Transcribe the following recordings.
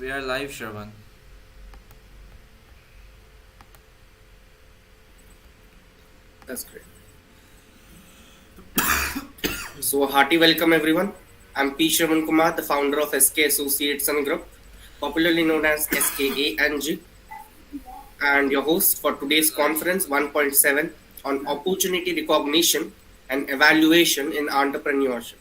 We are live, Shravan. That's great. So, hearty welcome everyone. I'm P. Shravan Kumar, the founder of SK Associates and Group, popularly known as SKA&G, and your host for today's conference 1.7 on opportunity recognition and evaluation in entrepreneurship.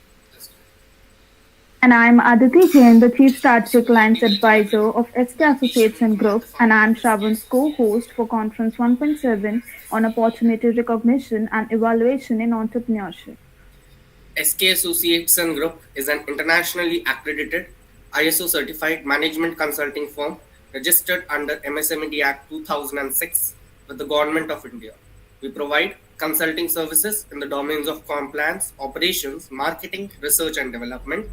And I'm Aditi Jain, the Chief Strategic Alliance Advisor of SK Associates and Group, and I'm Shravan's co-host for Conference 1.7 on Opportunity Recognition and Evaluation in Entrepreneurship. SK Associates and Group is an internationally accredited ISO certified management consulting firm registered under MSMED Act 2006 with the Government of India. We provide consulting services in the domains of compliance, operations, marketing, research and development,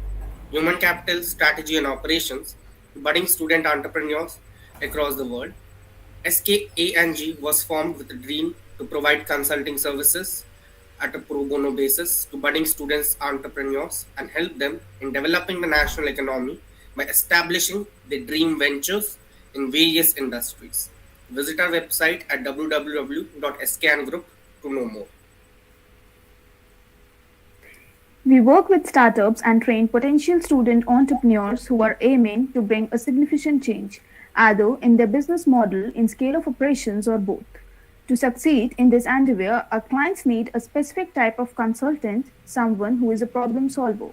human capital, strategy and operations to budding student entrepreneurs across the world. SKA&G was formed with a dream to provide consulting services at a pro bono basis to budding students, entrepreneurs, and help them in developing the national economy by establishing their dream ventures in various industries. Visit our website at www.skangroup to know more. We work with startups and train potential student entrepreneurs who are aiming to bring a significant change, either in their business model, in scale of operations, or both. To succeed in this endeavor, our clients need a specific type of consultant, someone who is a problem solver.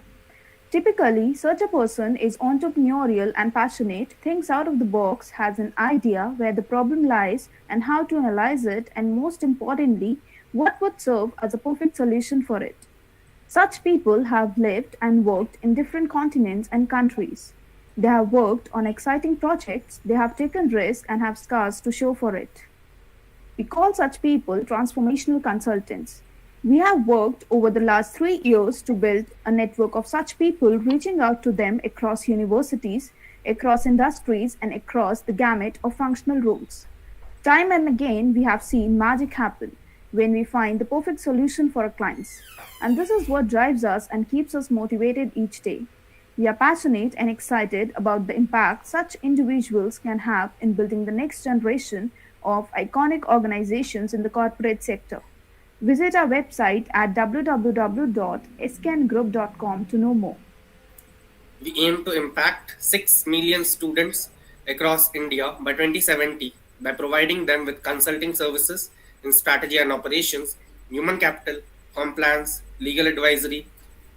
Typically, such a person is entrepreneurial and passionate, thinks out of the box, has an idea where the problem lies and how to analyze it, and most importantly, what would serve as a perfect solution for it. Such people have lived and worked in different continents and countries. They have worked on exciting projects, they have taken risks, and have scars to show for it. We call such people transformational consultants. We have worked over the last 3 years to build a network of such people, reaching out to them across universities, across industries, and across the gamut of functional roles. Time and again, we have seen magic happen when we find the perfect solution for our clients. And this is what drives us and keeps us motivated each day. We are passionate and excited about the impact such individuals can have in building the next generation of iconic organizations in the corporate sector. Visit our website at www.skngroup.com to know more. We aim to impact 6 million students across India by 2070 by providing them with consulting services in strategy and operations, human capital, compliance, legal advisory,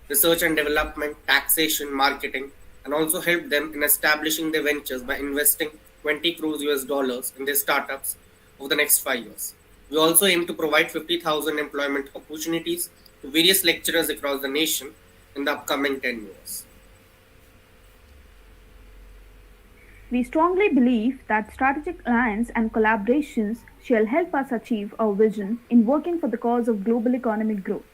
research and development, taxation, marketing, and also help them in establishing their ventures by investing 20 crores US dollars in their startups over the next 5 years. We also aim to provide 50,000 employment opportunities to various lecturers across the nation in the upcoming 10 years. We strongly believe that strategic alliance and collaborations shall help us achieve our vision in working for the cause of global economic growth.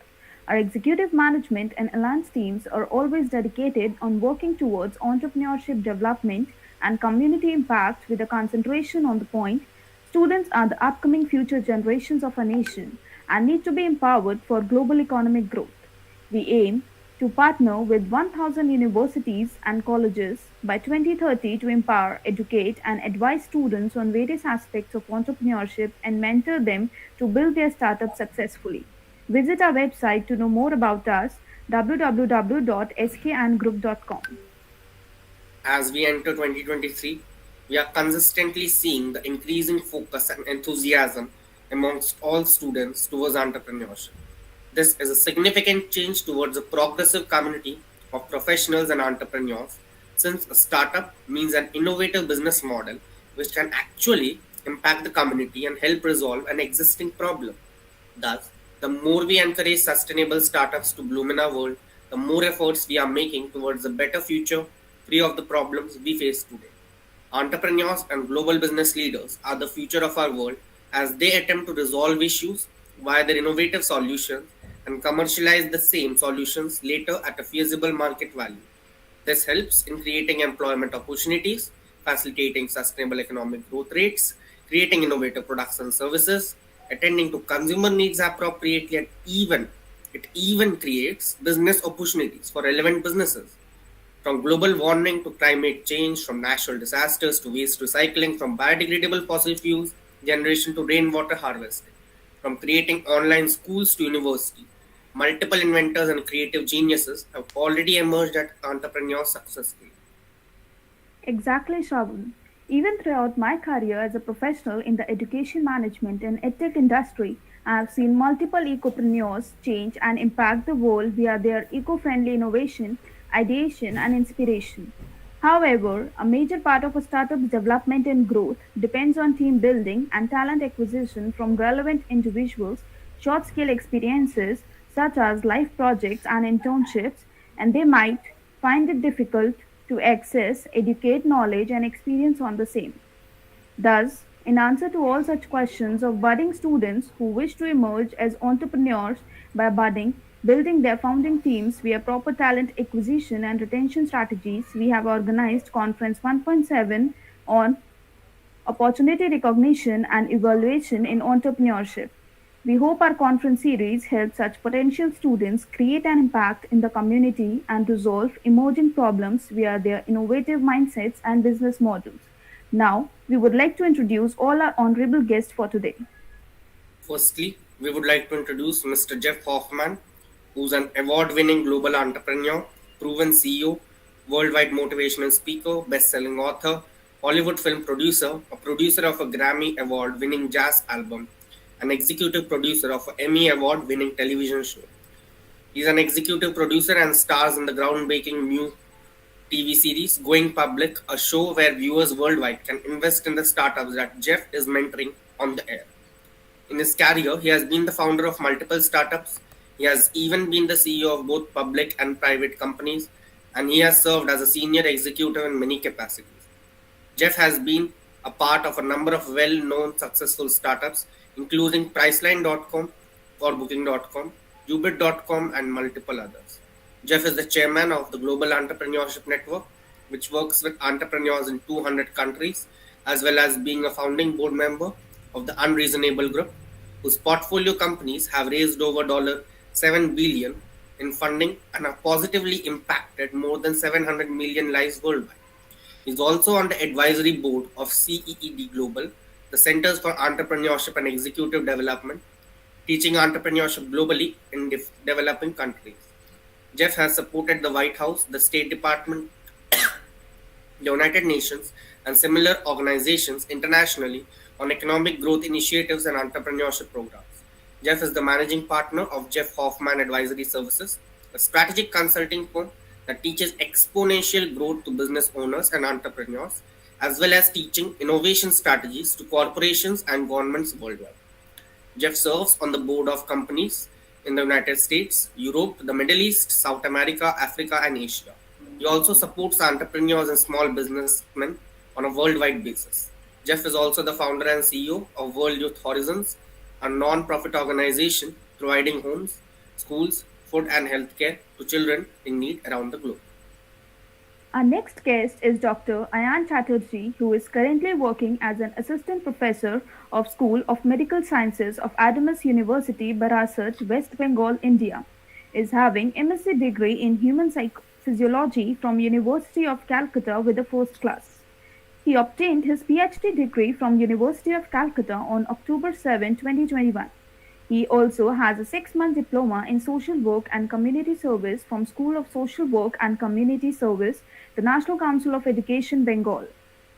Our executive management and alliance teams are always dedicated on working towards entrepreneurship development and community impact with a concentration on the point students are the upcoming future generations of our nation and need to be empowered for global economic growth. We aim to partner with 1,000 universities and colleges by 2030 to empower, educate, and advise students on various aspects of entrepreneurship and mentor them to build their startups successfully. Visit our website to know more about us www.skandgroup.com. As we enter 2023, we are consistently seeing the increasing focus and enthusiasm amongst all students towards entrepreneurship. This is a significant change towards a progressive community of professionals and entrepreneurs, since a startup means an innovative business model which can actually impact the community and help resolve an existing problem. Thus, the more we encourage sustainable startups to bloom in our world, the more efforts we are making towards a better future free of the problems we face today. Entrepreneurs and global business leaders are the future of our world as they attempt to resolve issues via their innovative solutions and commercialize the same solutions later at a feasible market value. This helps in creating employment opportunities, facilitating sustainable economic growth rates, creating innovative products and services, attending to consumer needs appropriately, and even it even creates business opportunities for relevant businesses. From global warming to climate change, from natural disasters to waste recycling, from biodegradable fossil fuels generation to rainwater harvesting, from creating online schools to university, multiple inventors and creative geniuses have already emerged as entrepreneurs successfully. Exactly, Shravan. Even throughout my career as a professional in the education management and edtech industry, I have seen multiple ecopreneurs change and impact the world via their eco-friendly innovation, ideation, and inspiration. However, a major part of a startup's development and growth depends on team building and talent acquisition from relevant individuals, short scale experiences such as life projects and internships, and they might find it difficult to access, educate knowledge, and experience on the same. Thus, in answer to all such questions of budding students who wish to emerge as entrepreneurs by building their founding teams via proper talent acquisition and retention strategies, we have organized Conference 1.7 on opportunity recognition and evaluation in entrepreneurship. We hope our conference series helps such potential students create an impact in the community and resolve emerging problems via their innovative mindsets and business models. Now, we would like to introduce all our honorable guests for today. Firstly, we would like to introduce Mr. Jeff Hoffman, who's an award winning global entrepreneur, proven CEO, worldwide motivational speaker, best selling author, Hollywood film producer, a producer of a Grammy Award winning jazz album, an executive producer of an Emmy Award winning television show. He's an executive producer and stars in the groundbreaking new TV series Going Public, a show where viewers worldwide can invest in the startups that Jeff is mentoring on the air. In his career, he has been the founder of multiple startups. He has even been the CEO of both public and private companies, and he has served as a senior executive in many capacities. Jeff has been a part of a number of well known successful startups, including Priceline.com, or Booking.com, Ubit.com, and multiple others. Jeff is the chairman of the Global Entrepreneurship Network, which works with entrepreneurs in 200 countries, as well as being a founding board member of the Unreasonable Group, whose portfolio companies have raised over $7 billion in funding and have positively impacted more than 700 million lives worldwide. He is also on the advisory board of CEED Global, the Centers for Entrepreneurship and Executive Development, teaching entrepreneurship globally in developing countries. Jeff has supported the White House, the State Department, the United Nations, and similar organizations internationally on economic growth initiatives and entrepreneurship programs. Jeff is the managing partner of Jeff Hoffman Advisory Services, a strategic consulting firm that teaches exponential growth to business owners and entrepreneurs, as well as teaching innovation strategies to corporations and governments worldwide. Jeff serves on the board of companies in the United States, Europe, the Middle East, South America, Africa, and Asia. He also supports entrepreneurs and small businessmen on a worldwide basis. Jeff is also the founder and CEO of World Youth Horizons, a non-profit organization providing homes, schools, food, and healthcare to children in need around the globe. Our next guest is Dr. Ayan Chatterjee, who is currently working as an assistant professor of School of Medical Sciences of Adamas University, Barasat, West Bengal, India. Is having MSc degree in Human Physiology from University of Calcutta with a first class. He obtained his PhD degree from University of Calcutta on October 7, 2021. He also has a 6-month diploma in social work and community service from School of Social Work and Community Service, the National Council of Education, Bengal.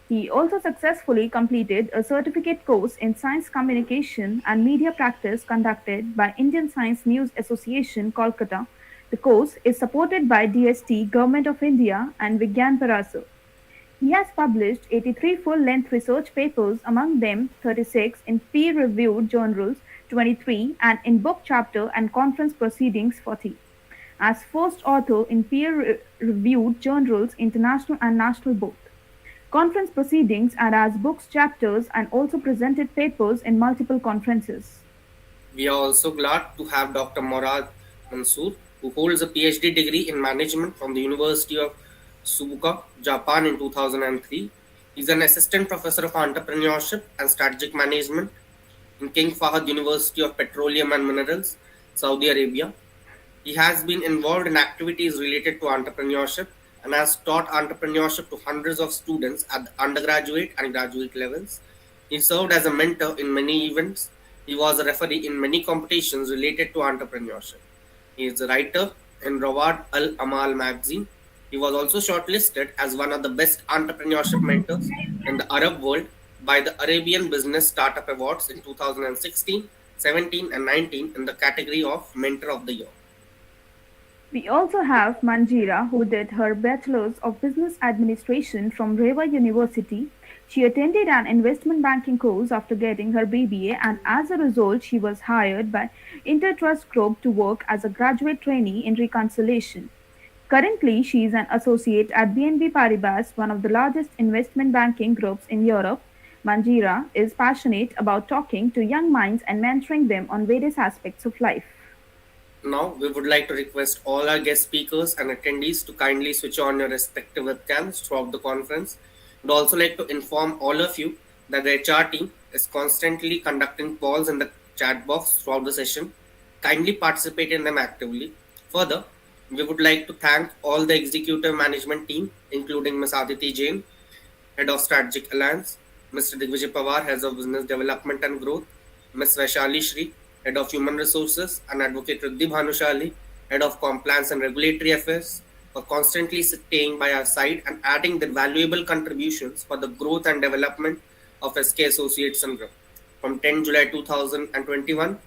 He also successfully completed a certificate course in science communication and media practice conducted by Indian Science News Association, Kolkata. The course is supported by DST, Government of India, and Vigyan Parasar. He has published 83 full-length research papers, among them 36 in peer-reviewed journals, 23, and in book chapter and conference proceedings, 40. As first author in peer-reviewed journals, international and national both. Conference proceedings and as books chapters and also presented papers in multiple conferences. We are also glad to have Dr. Morad Mansoor, who holds a PhD degree in management from the University of Suzuka, Japan in 2003. He is an assistant professor of entrepreneurship and strategic management in King Fahd University of Petroleum and Minerals, Saudi Arabia. He has been involved in activities related to entrepreneurship and has taught entrepreneurship to hundreds of students at the undergraduate and graduate levels. He served as a mentor in many events. He was a referee in many competitions related to entrepreneurship. He is a writer in Rawad Al Amal magazine. He was also shortlisted as one of the best entrepreneurship mentors in the Arab world by the Arabian Business Startup Awards in 2016, 17, and 19 in the category of Mentor of the Year. We also have Manjira, who did her Bachelor's of Business Administration from Rewa University. She attended an investment banking course after getting her BBA, and as a result, she was hired by Intertrust Group to work as a graduate trainee in reconciliation. Currently, she is an associate at BNP Paribas, one of the largest investment banking groups in Europe. Manjira is passionate about talking to young minds and mentoring them on various aspects of life. Now, we would like to request all our guest speakers and attendees to kindly switch on your respective webcams throughout the conference. We'd also like to inform all of you that the HR team is constantly conducting polls in the chat box throughout the session. Kindly participate in them actively. Further, we would like to thank all the executive management team, including Ms. Aditi Jain, Head of Strategic Alliance, Mr. Digvijay Pawar, Head of Business Development and Growth, Ms. Vaishali Shri, Head of Human Resources, and Advocate Riddhi Bhanushali, Head of Compliance and Regulatory Affairs, for constantly staying by our side and adding their valuable contributions for the growth and development of SK Associates and Group. From 10 July 2021,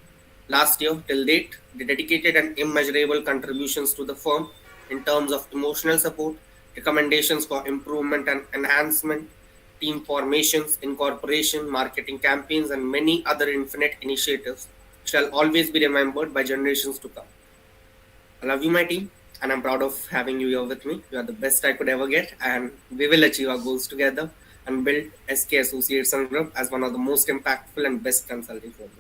last year till date, they dedicated an immeasurable contributions to the firm in terms of emotional support, recommendations for improvement and enhancement, team formations, incorporation, marketing campaigns, and many other infinite initiatives shall always be remembered by generations to come. I love you, my team, and I'm proud of having you here with me. You are the best I could ever get, and we will achieve our goals together and build SK Associates and Group as one of the most impactful and best consulting firms.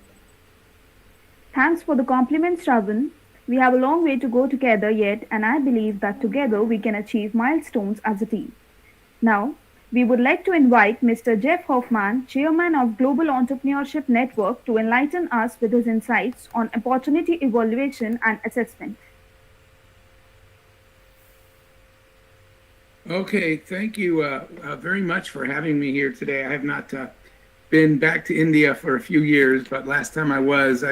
Thanks for the compliments, Ravan. We have a long way to go together yet, and I believe that together we can achieve milestones as a team. Now, we would like to invite Mr. Jeff Hoffman, Chairman of Global Entrepreneurship Network, to enlighten us with his insights on opportunity evaluation and assessment. Okay, thank you very much for having me here today. I have not been back to India for a few years, but last time I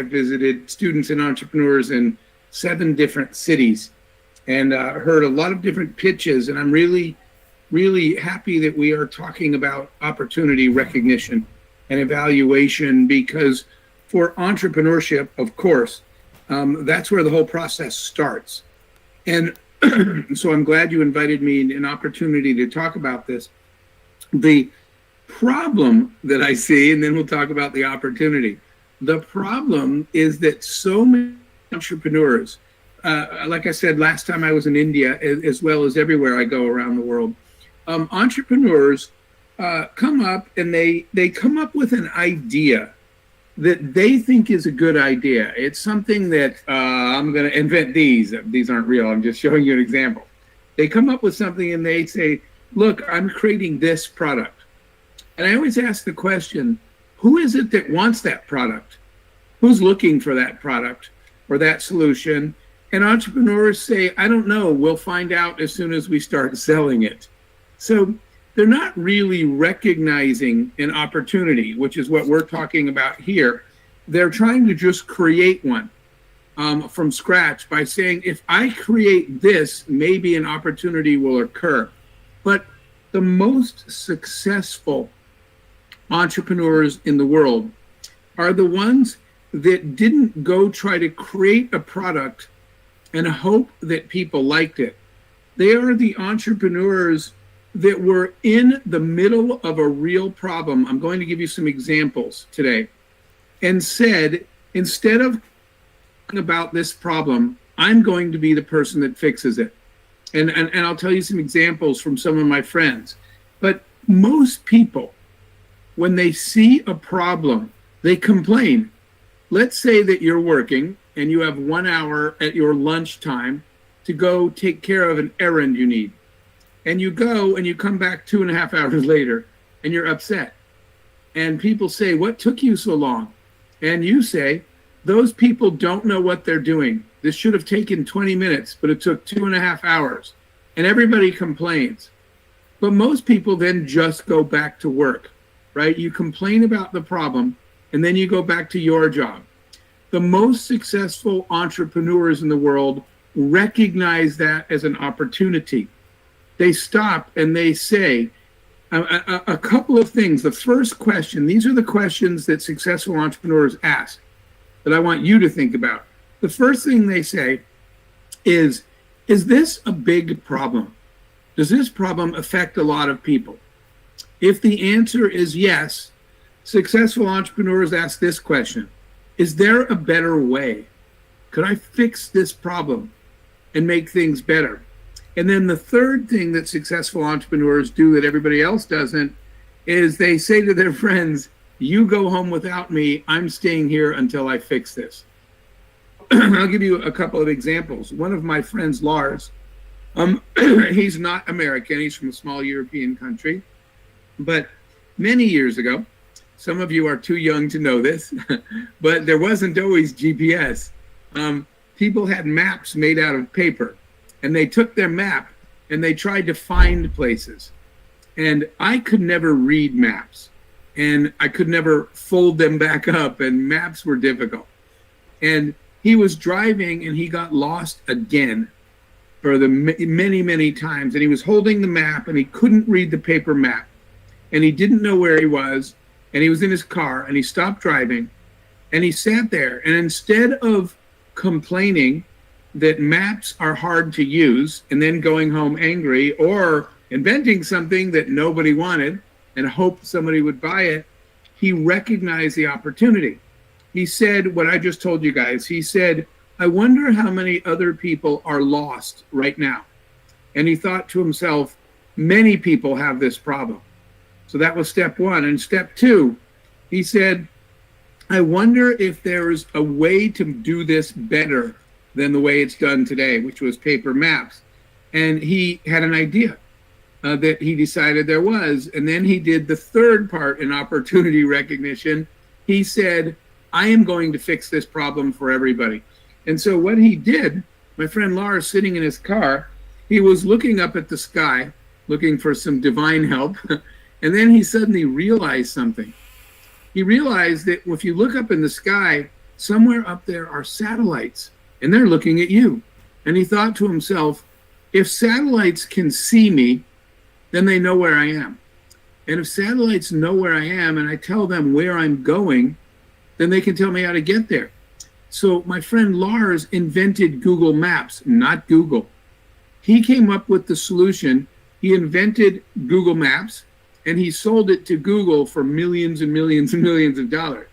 visited students and entrepreneurs in 7 different cities and heard a lot of different pitches. And I'm really happy that we are talking about opportunity recognition and evaluation, because for entrepreneurship, of course, that's where the whole process starts. And so I'm glad you invited me an opportunity to talk about this. The problem that I see, and then we'll talk about the opportunity. The problem is that so many entrepreneurs, like I said last time I was in India, as well as everywhere I go around the world, entrepreneurs come up and they come up with an idea that they think is a good idea. It's something that I'm going to invent these. These aren't real. I'm just showing you an example. They come up with something and they say, look, I'm creating this product. And I always ask the question, who is it that wants that product? Who's looking for that product or that solution? And entrepreneurs say, I don't know. We'll find out as soon as we start selling it. So they're not really recognizing an opportunity, which is what we're talking about here. They're trying to just create one from scratch by saying, if I create this, maybe an opportunity will occur. But the most successful entrepreneurs in the world are the ones that didn't go try to create a product and hope that people liked it. They are the entrepreneurs that were in the middle of a real problem. I'm going to give you some examples today, and said, instead of thinking about this problem, I'm going to be the person that fixes it. And I'll tell you some examples from some of my friends. But most people, when they see a problem, they complain. Let's say that you're working and you have 1 hour at your lunchtime to go take care of an errand you need. And you go and you come back 2.5 hours later and you're upset. And people say, what took you so long? And you say, those people don't know what they're doing. This should have taken 20 minutes, but it took 2.5 hours. and everybody complains. But most people then just go back to work, right? You complain about the problem, and then you go back to your job. The most successful entrepreneurs in the world recognize that as an opportunity. They stop and they say a couple of things. The first question, these are the questions that successful entrepreneurs ask that I want you to think about. The first thing they say is this a big problem? Does this problem affect a lot of people? If the answer is yes, successful entrepreneurs ask this question: is there a better way? Could I fix this problem and make things better? And then the third thing that successful entrepreneurs do that everybody else doesn't is they say to their friends, you go home without me, I'm staying here until I fix this. I'll give you a couple of examples. One of my friends, Lars, he's not American, he's from a small European country, but many years ago, some of you are too young to know this, but there wasn't always GPS. People had maps made out of paper, and they took their map and they tried to find places. And I could never read maps, and I could never fold them back up, and maps were difficult. And he was driving and he got lost again for the many, many times. And he was holding the map and he couldn't read the paper map, and he didn't know where he was. And he was in his car and he stopped driving and he sat there. And instead of complaining that maps are hard to use and then going home angry, or inventing something that nobody wanted and hoped somebody would buy it, he recognized the opportunity. He said what I just told you guys. He said, I wonder how many other people are lost right now. And he thought to himself, many people have this problem. So that was step one. And step two, he said, I wonder if there's a way to do this better than the way it's done today, which was paper maps. And he had an idea that he decided there was. And then he did the third part in opportunity recognition. He said, I am going to fix this problem for everybody. And so what he did, my friend Lars, sitting in his car, he was looking up at the sky, looking for some divine help. And then he suddenly realized something. He realized that if you look up in the sky, somewhere up there are satellites, and they're looking at you. And he thought to himself, if satellites can see me, then they know where I am. And if satellites know where I am and I tell them where I'm going, then they can tell me how to get there. So my friend Lars invented Google Maps, not Google. He came up with the solution. He invented Google Maps, and he sold it to Google for millions and millions and millions of dollars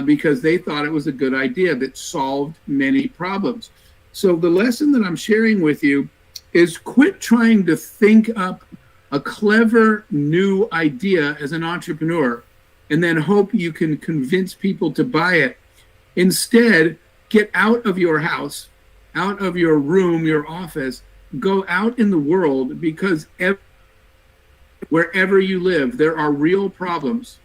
because they thought it was a good idea that solved many problems. So the lesson that I'm sharing with you is quit trying to think up a clever new idea as an entrepreneur and then hope you can convince people to buy it. Instead, get out of your house, out of your room, your office, go out in the world, because wherever you live, there are real problems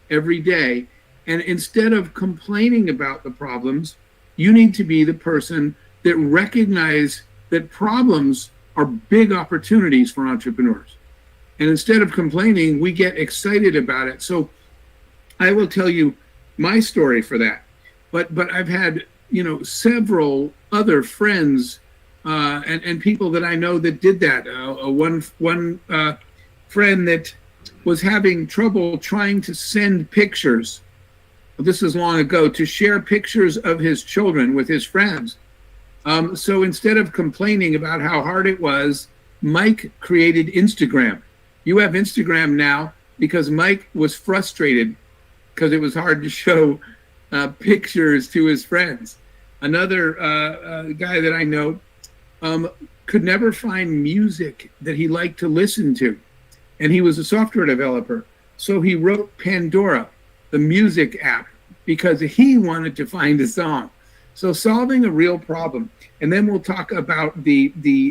every day. And instead of complaining about the problems, you need to be the person that recognize that problems are big opportunities for entrepreneurs. And instead of complaining, we get excited about it. So I will tell you my story for that. But I've had, several other friends and people that I know that did that. One friend that was having trouble trying to send pictures, this is long ago, to share pictures of his children with his friends. So instead of complaining about how hard it was, Mike created Instagram. You have Instagram now because Mike was frustrated because it was hard to show pictures to his friends. Another guy that I know could never find music that he liked to listen to. And he was a software developer. So he wrote Pandora, the music app, because he wanted to find a song. So solving a real problem. And then we'll talk about the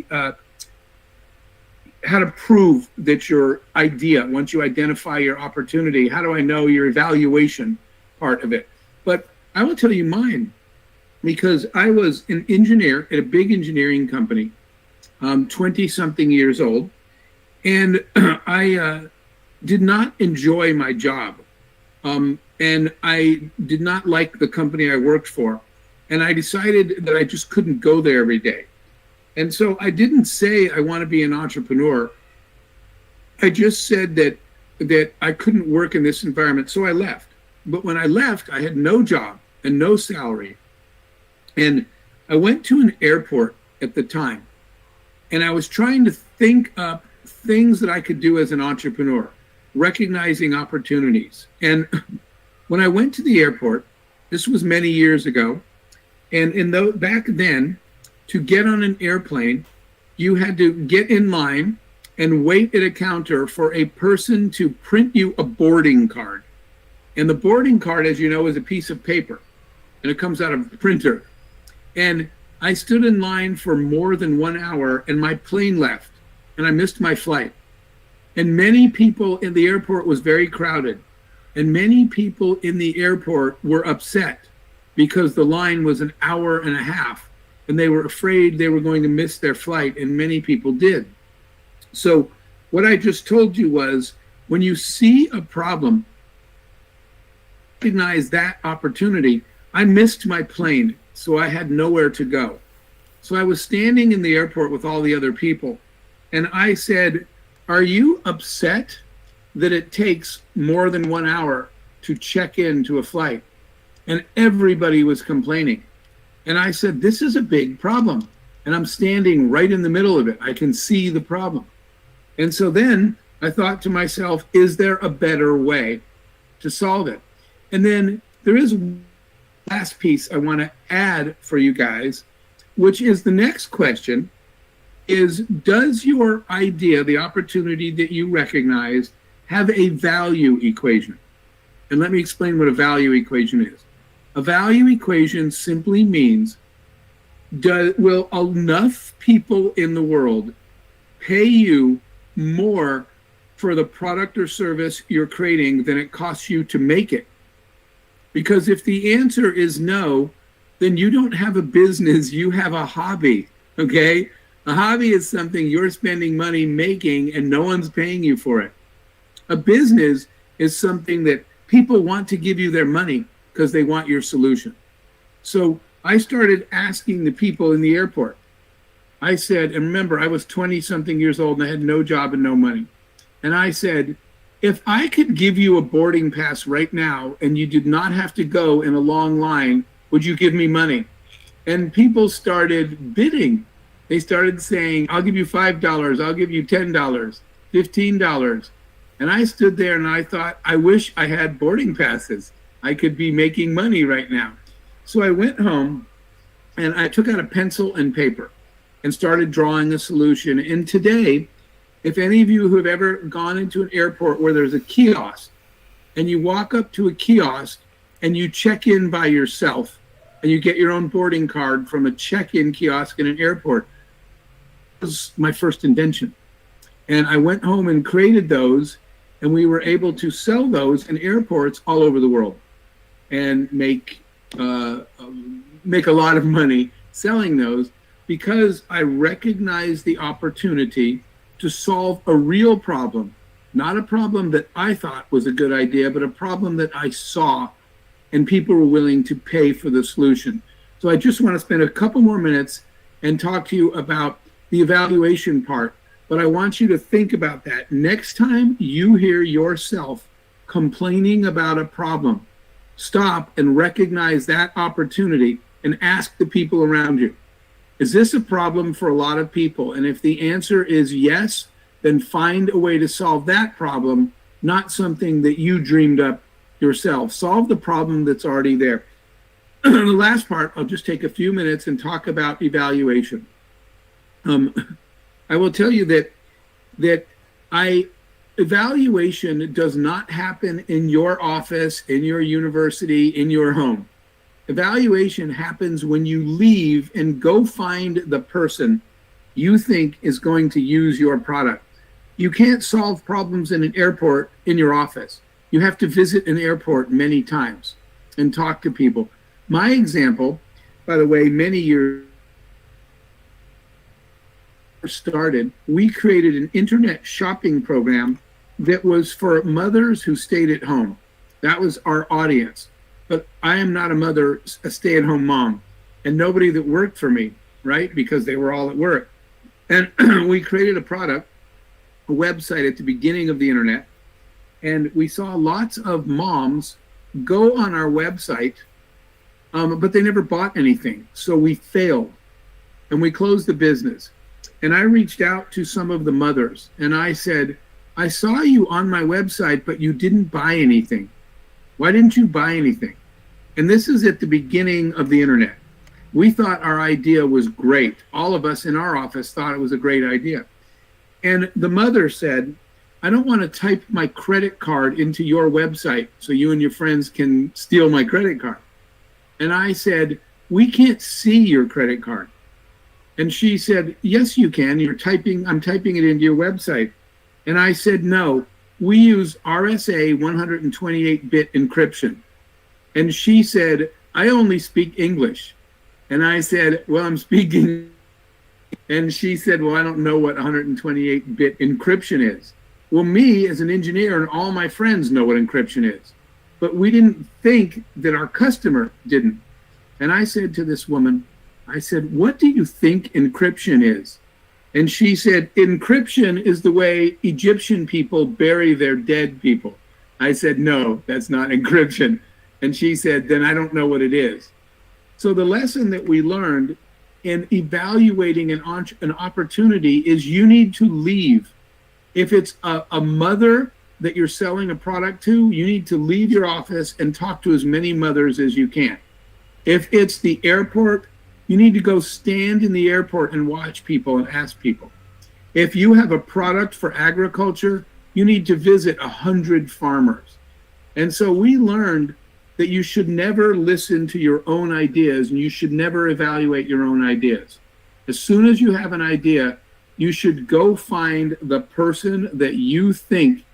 how to prove that your idea, once you identify your opportunity, how do I know your evaluation part of it? But I will tell you mine, because I was an engineer at a big engineering company. 20 something years old. And I did not enjoy my job. And I did not like the company I worked for. And I decided that I just couldn't go there every day. And so I didn't say I want to be an entrepreneur. I just said that I couldn't work in this environment. So I left. But when I left, I had no job and no salary. And I went to an airport at the time. And I was trying to think up things that I could do as an entrepreneur, recognizing opportunities. And when I went to the airport, this was many years ago, and back then, to get on an airplane, you had to get in line and wait at a counter for a person to print you a boarding card. And the boarding card, as you know, is a piece of paper, and it comes out of a printer. And I stood in line for more than 1 hour, and my plane left, and I missed my flight. And many people in the airport was very crowded. And many people in the airport were upset because the line was an hour and a half, and they were afraid they were going to miss their flight, and many people did. So what I just told you was, when you see a problem, recognize that opportunity. I missed my plane, so I had nowhere to go. So I was standing in the airport with all the other people, and I said, "Are you upset that it takes more than 1 hour to check into a flight?" And everybody was complaining. And I said, "This is a big problem. And I'm standing right in the middle of it. I can see the problem." And so then I thought to myself, is there a better way to solve it? And then there is one last piece I want to add for you guys, which is the next question is, does your idea, the opportunity that you recognize, have a value equation? And let me explain what a value equation is. A value equation simply means, will enough people in the world pay you more for the product or service you're creating than it costs you to make it? Because if the answer is no, then you don't have a business, you have a hobby, okay? A hobby is something you're spending money making and no one's paying you for it. A business is something that people want to give you their money because they want your solution. So I started asking the people in the airport. I said, and remember, I was 20 something years old and I had no job and no money. And I said, if I could give you a boarding pass right now and you did not have to go in a long line, would you give me money? And people started bidding. They started saying, I'll give you $5, I'll give you $10, $15. And I stood there and I thought, I wish I had boarding passes. I could be making money right now. So I went home and I took out a pencil and paper and started drawing a solution. And today, if any of you who have ever gone into an airport where there's a kiosk and you walk up to a kiosk and you check in by yourself and you get your own boarding card from a check-in kiosk in an airport, that was my first invention. And I went home and created those, and we were able to sell those in airports all over the world and make a lot of money selling those, because I recognized the opportunity to solve a real problem, not a problem that I thought was a good idea, but a problem that I saw and people were willing to pay for the solution. So I just want to spend a couple more minutes and talk to you about the evaluation part, but I want you to think about that. Next time you hear yourself complaining about a problem, stop and recognize that opportunity and ask the people around you, is this a problem for a lot of people? And if the answer is yes, then find a way to solve that problem, not something that you dreamed up yourself. Solve the problem that's already there. The last part, I'll just take a few minutes and talk about evaluation. I will tell you that evaluation does not happen in your office, in your university, in your home. Evaluation happens when you leave and go find the person you think is going to use your product. You can't solve problems in an airport in your office. You have to visit an airport many times and talk to people. My example, by the way, many years started, we created an internet shopping program that was for mothers who stayed at home. That was our audience. But I am not a mother, a stay-at-home mom, and nobody that worked for me, right? Because they were all at work. And we created a product, a website at the beginning of the internet, and we saw lots of moms go on our website, but they never bought anything. So we failed, and we closed the business. And I reached out to some of the mothers, and I said, I saw you on my website, but you didn't buy anything. Why didn't you buy anything? And this is at the beginning of the internet. We thought our idea was great. All of us in our office thought it was a great idea. And the mother said, I don't want to type my credit card into your website so you and your friends can steal my credit card. And I said, we can't see your credit card. And she said, yes, you can. I'm typing it into your website. And I said, no, we use RSA 128-bit encryption. And she said, I only speak English. And I said, well, I'm speaking. And she said, well, I don't know what 128-bit encryption is. Well, me as an engineer and all my friends know what encryption is. But we didn't think that our customer didn't. And I said to this woman, I said, what do you think encryption is? And she said, encryption is the way Egyptian people bury their dead people. I said, no, that's not encryption. And she said, then I don't know what it is. So the lesson that we learned in evaluating an opportunity is you need to leave. If it's a mother that you're selling a product to, you need to leave your office and talk to as many mothers as you can. If it's the airport, you need to go stand in the airport and watch people and ask people. If you have a product for agriculture, you need to visit 100 farmers. And so we learned that you should never listen to your own ideas and you should never evaluate your own ideas. As soon as you have an idea, you should go find the person that you think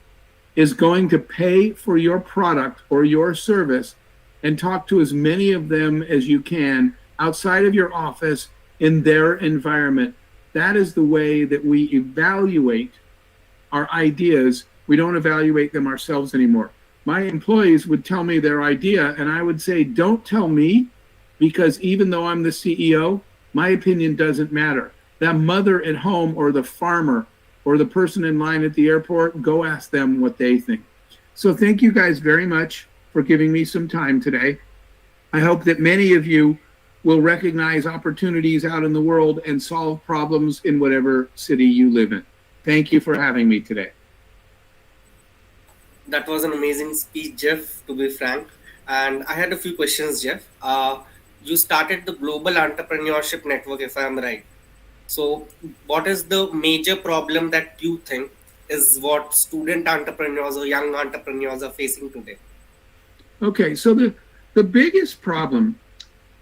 is going to pay for your product or your service and talk to as many of them as you can outside of your office in their environment. That is the way that we evaluate our ideas. We don't evaluate them ourselves anymore. My employees would tell me their idea and I would say, don't tell me, because even though I'm the CEO, my opinion doesn't matter. That mother at home or the farmer or the person in line at the airport, go ask them what they think. So thank you guys very much for giving me some time today. I hope that many of you will recognize opportunities out in the world and solve problems in whatever city you live in. Thank you for having me today. That was an amazing speech, Jeff, to be frank. And I had a few questions, Jeff. You started the Global Entrepreneurship Network, if I'm right. So what is the major problem that you think is what student entrepreneurs or young entrepreneurs are facing today? Okay, so the biggest problem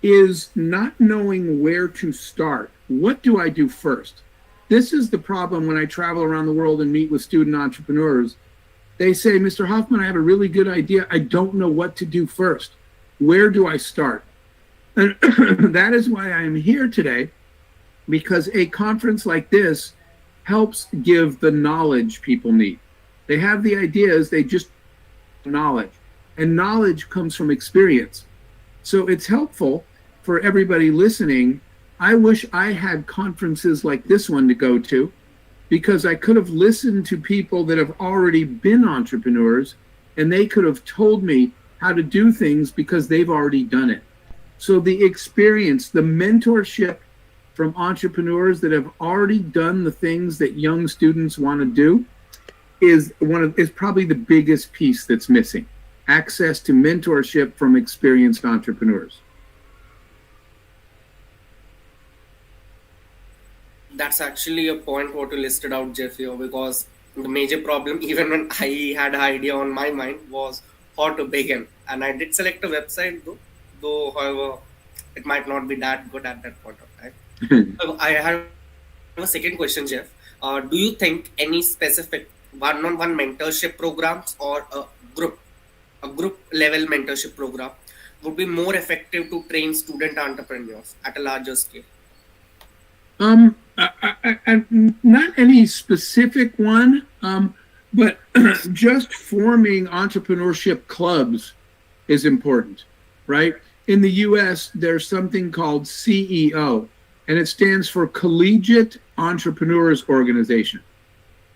is not knowing where to start. What do I do first? This is the problem when I travel around the world and meet with student entrepreneurs. They say, Mr. Hoffman, I have a really good idea. I don't know what to do first. Where do I start? And that is why I am here today, because a conference like this helps give the knowledge people need. They have the ideas, they just knowledge. And knowledge comes from experience. So it's helpful for everybody listening. I wish I had conferences like this one to go to, because I could have listened to people that have already been entrepreneurs and they could have told me how to do things because they've already done it. So the experience, the mentorship from entrepreneurs that have already done the things that young students want to do is probably the biggest piece that's missing. Access to mentorship from experienced entrepreneurs. That's actually a point what you listed out, Jeff, here, because the major problem, even when I had an idea on my mind, was how to begin. And I did select a website, though however, it might not be that good at that point of time. So I have a second question, Jeff. Do you think any specific one-on-one mentorship programs or a group level mentorship program would be more effective to train student entrepreneurs at a larger scale? Not any specific one, but just forming entrepreneurship clubs is important, right? In the US, there's something called CEO, and it stands for Collegiate Entrepreneurs Organization.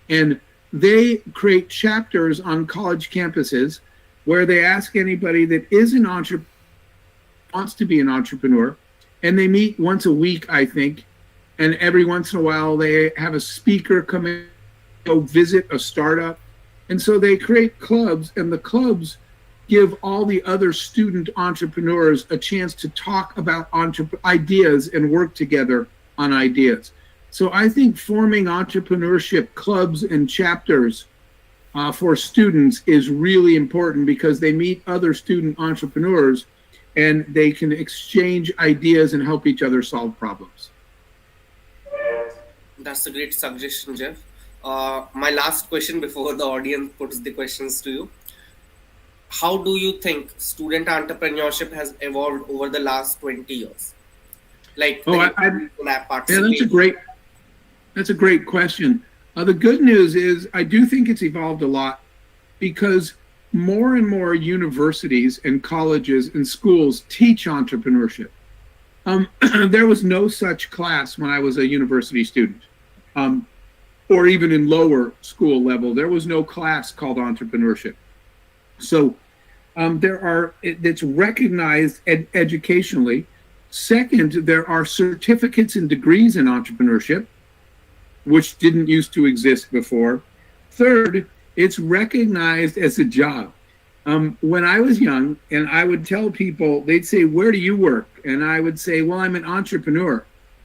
And they create chapters on college campuses where they ask anybody that is an entrepreneur, wants to be an entrepreneur, and they meet once a week, I think, and every once in a while they have a speaker come in, go visit a startup. And so they create clubs, and the clubs give all the other student entrepreneurs a chance to talk about ideas and work together on ideas. So I think forming entrepreneurship clubs and chapters for students is really important because they meet other student entrepreneurs and they can exchange ideas and help each other solve problems. That's a great suggestion, Jeff. My last question before the audience puts the questions to you. How do you think student entrepreneurship has evolved over the last 20 years? Like, that's a great question. The good news is I do think it's evolved a lot because more and more universities and colleges and schools teach entrepreneurship. There was no such class when I was a university student, or even in lower school level. There was no class called entrepreneurship. So it's recognized educationally. Second, there are certificates and degrees in entrepreneurship, which didn't used to exist before. Third, it's recognized as a job. When I was young and I would tell people, they'd say, "Where do you work?" And I would say, "Well, I'm an entrepreneur."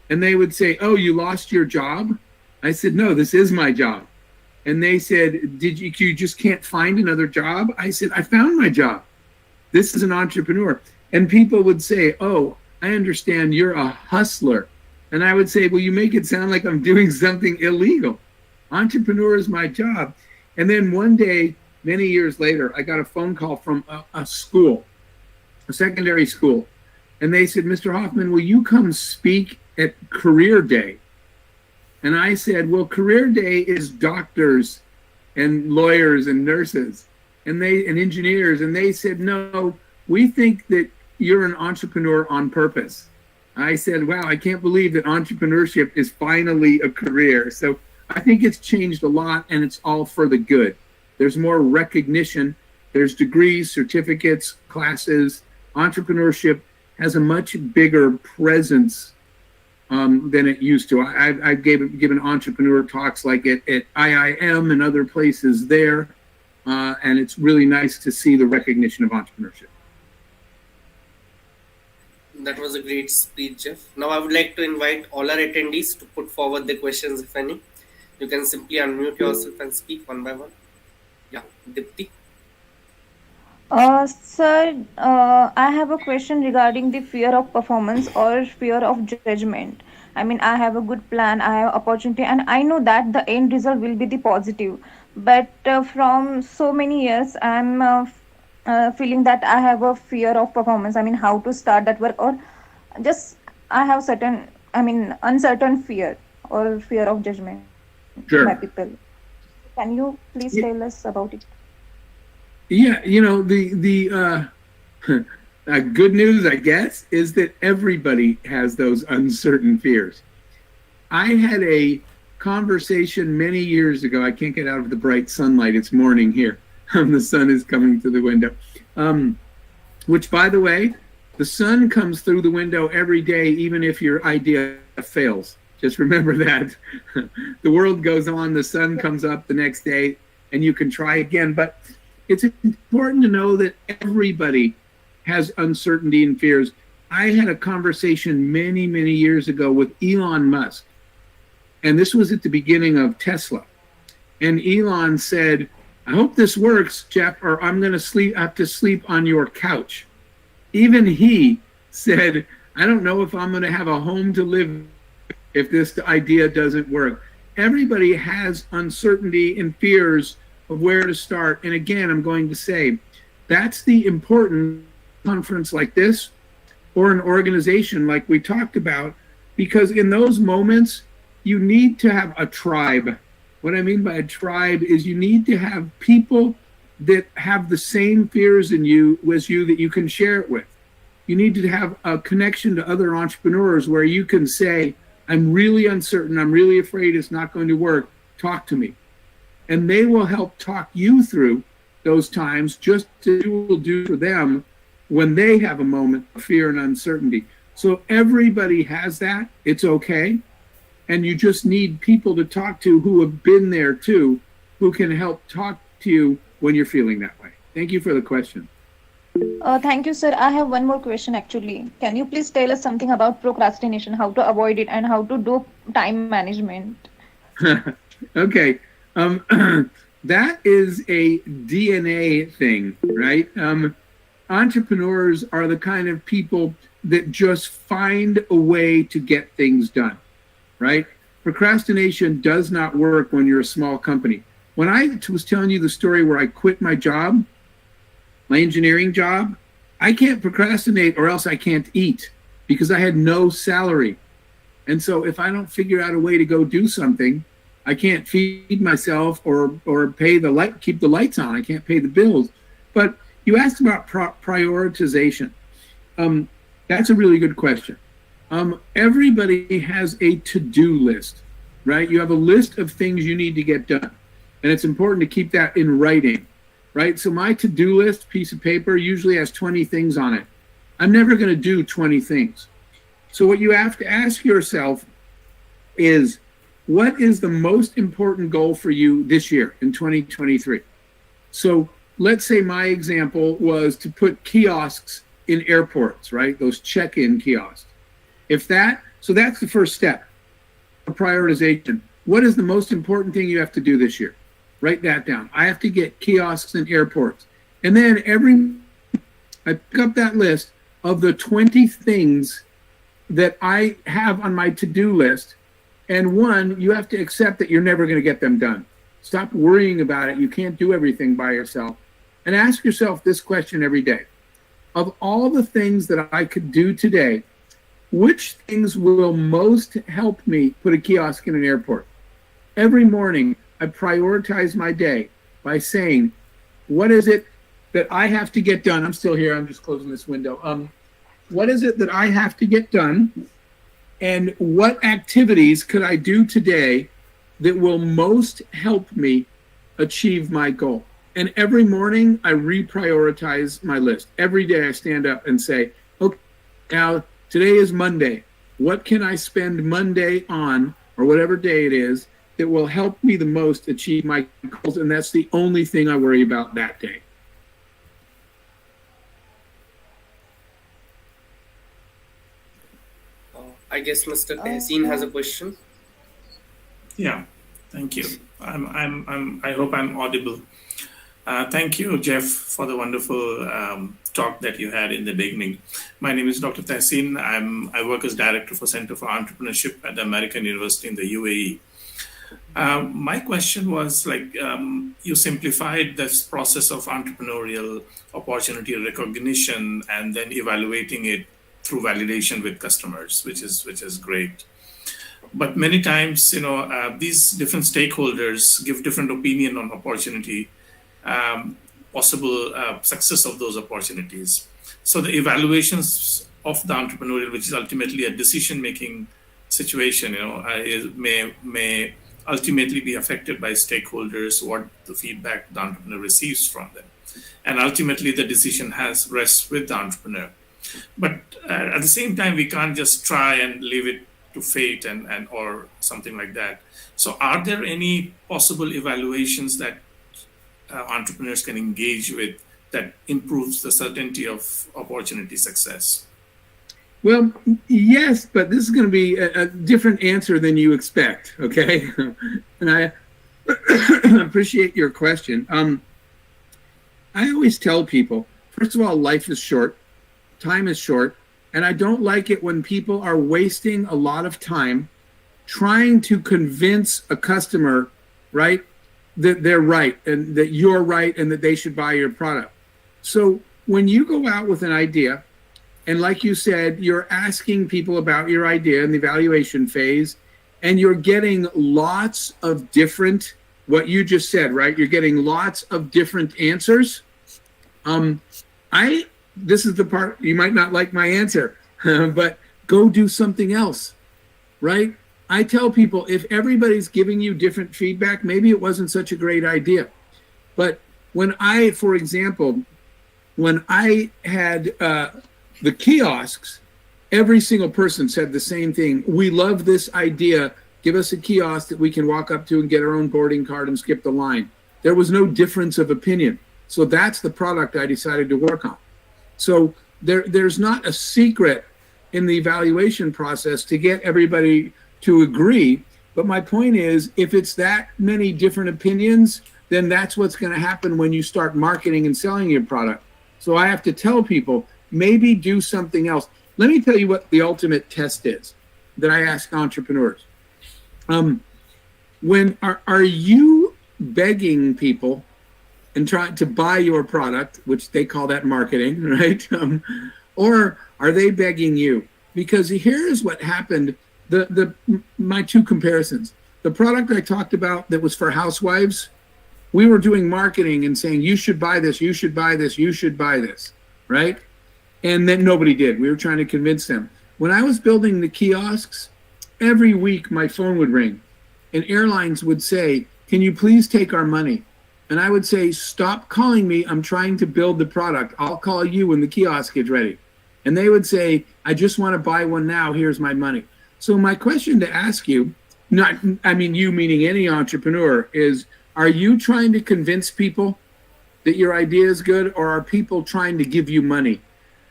And they would say, "Oh, you lost your job?" I said, "No, this is my job." And they said, you just can't find another job?" I said, "I found my job. This is an entrepreneur." And people would say, "Oh, I understand you're a hustler." And I would say, "Well, you make it sound like I'm doing something illegal. Entrepreneur is my job." And then one day, many years later, I got a phone call from a school, a secondary school. And they said, "Mr. Hoffman, will you come speak at Career Day?" And I said, "Well, Career Day is doctors and lawyers and nurses and engineers." And they said, "No, we think that you're an entrepreneur on purpose." I said, "Wow, I can't believe that entrepreneurship is finally a career." So I think it's changed a lot, and it's all for the good. There's more recognition. There's degrees, certificates, classes. Entrepreneurship has a much bigger presence than it used to. I've given entrepreneur talks like at IIM and other places there, and it's really nice to see the recognition of entrepreneurship. That was a great speech, Jeff. Now I would like to invite all our attendees to put forward the questions, if any. You can simply unmute yourself and speak one by one. Yeah, Dipti. Sir, I have a question regarding the fear of performance or fear of judgment. I mean, I have a good plan, I have opportunity, and I know that the end result will be the positive. But from so many years, I'm feeling that I have a fear of performance. I mean, how to start that work, or just I have uncertain fear or fear of judgment Sure. by people. Can you please tell us about it? Yeah, the good news, I guess, is that everybody has those uncertain fears. I had a conversation many years ago. I can't get out of the bright sunlight. It's morning here. The sun is coming through the window. Which, by the way, the sun comes through the window every day, even if your idea fails. Just remember that. The world goes on, the sun comes up the next day, and you can try again. But it's important to know that everybody has uncertainty and fears. I had a conversation many, many years ago with Elon Musk, and this was at the beginning of Tesla. And Elon said, "I hope this works, Jeff, or I'm going to have to sleep on your couch." Even he said, "I don't know if I'm going to have a home to live if this idea doesn't work." Everybody has uncertainty and fears of where to start. And again, I'm going to say, that's the important conference like this or an organization like we talked about, because in those moments, you need to have a tribe. What I mean by a tribe is you need to have people that have the same fears in you as you that you can share it with. You need to have a connection to other entrepreneurs where you can say, I'm really uncertain, I'm really afraid it's not going to work, talk to me. And they will help talk you through those times, just as you will do for them when they have a moment of fear and uncertainty. So everybody has that. It's okay. And you just need people to talk to who have been there too, who can help talk to you when you're feeling that way. Thank you for the question. Thank you, sir. I have one more question actually. Can you please tell us something about procrastination, how to avoid it, and how to do time management? Okay. That is a DNA thing, right? Entrepreneurs are the kind of people that just find a way to get things done, right? Procrastination does not work when you're a small company. When I was telling you the story where I quit my job, my engineering job, I can't procrastinate or else I can't eat because I had no salary. And so if I don't figure out a way to go do something, I can't feed myself or pay the light, keep the lights on. I can't pay the bills. But you asked about prioritization. That's a really good question. Everybody has a to-do list, right? You have a list of things you need to get done. And it's important to keep that in writing, right? So my to-do list piece of paper usually has 20 things on it. I'm never going to do 20 things. So what you have to ask yourself is, what is the most important goal for you this year in 2023? So let's say my example was to put kiosks in airports, right? Those check-in kiosks. So that's the first step, prioritization. What is the most important thing you have to do this year? Write that down. I have to get kiosks in airports. And then I pick up that list of the 20 things that I have on my to-do list. And one, you have to accept that you're never going to get them done. Stop worrying about it. You can't do everything by yourself. And ask yourself this question every day. Of all the things that I could do today, which things will most help me put a kiosk in an airport? Every morning, I prioritize my day by saying, what is it that I have to get done? I'm still here. I'm just closing this window. What is it that I have to get done? And what activities could I do today that will most help me achieve my goal? And every morning I reprioritize my list. Every day I stand up and say, okay, now today is Monday. What can I spend Monday on, or whatever day it is, that will help me the most achieve my goals? And that's the only thing I worry about that day. I guess Mr. Tehseen has a question. Yeah, thank you. I hope I'm audible. Thank you, Jeff, for the wonderful talk that you had in the beginning. My name is Dr. Tehseen. I work as Director for Center for Entrepreneurship at the American University in the UAE. My question was, you simplified this process of entrepreneurial opportunity recognition and then evaluating it through validation with customers, which is great. But many times, these different stakeholders give different opinion on opportunity, possible success of those opportunities. So the evaluations of the entrepreneurial, which is ultimately a decision-making situation, may ultimately be affected by stakeholders, what the feedback the entrepreneur receives from them. And ultimately the decision rests with the entrepreneur. But at the same time, we can't just try and leave it to fate and or something like that. So are there any possible evaluations that entrepreneurs can engage with that improves the certainty of opportunity success? Well, yes, but this is going to be a different answer than you expect, okay? And I appreciate your question. I always tell people, first of all, life is short. Time is short, and I don't like it when people are wasting a lot of time trying to convince a customer, right, that they're right and that you're right and that they should buy your product. So when you go out with an idea, and like you said, you're asking people about your idea in the evaluation phase, and you're getting lots of different, what you just said, right? You're getting lots of different answers. This is the part you might not like my answer, but go do something else, right? I tell people, if everybody's giving you different feedback, maybe it wasn't such a great idea. But for example, when I had the kiosks, every single person said the same thing. We love this idea. Give us a kiosk that we can walk up to and get our own boarding card and skip the line. There was no difference of opinion. So that's the product I decided to work on. So there's not a secret in the evaluation process to get everybody to agree. But my point is, if it's that many different opinions, then that's what's going to happen when you start marketing and selling your product. So I have to tell people, maybe do something else. Let me tell you what the ultimate test is that I ask entrepreneurs. When are you begging people and trying to buy your product, which they call that marketing, right? Or are they begging you? Because here's what happened. My two comparisons. The product I talked about that was for housewives, we were doing marketing and saying, you should buy this, you should buy this, you should buy this, right? And then nobody did. We were trying to convince them. When I was building the kiosks, every week my phone would ring and airlines would say, can you please take our money? And I would say, stop calling me. I'm trying to build the product. I'll call you when the kiosk is ready. And they would say, I just want to buy one now. Here's my money. So my question to ask you, you meaning any entrepreneur, is, are you trying to convince people that your idea is good, or are people trying to give you money?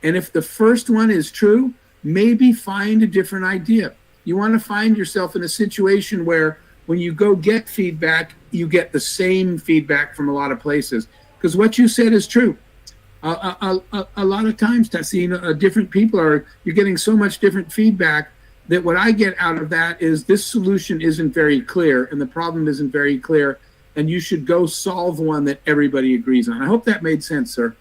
And if the first one is true, maybe find a different idea. You want to find yourself in a situation where when you go get feedback, you get the same feedback from a lot of places. Because what you said is true. A lot of times, Tassine, different people you're getting so much different feedback that what I get out of that is this solution isn't very clear and the problem isn't very clear, and you should go solve one that everybody agrees on. I hope that made sense, sir.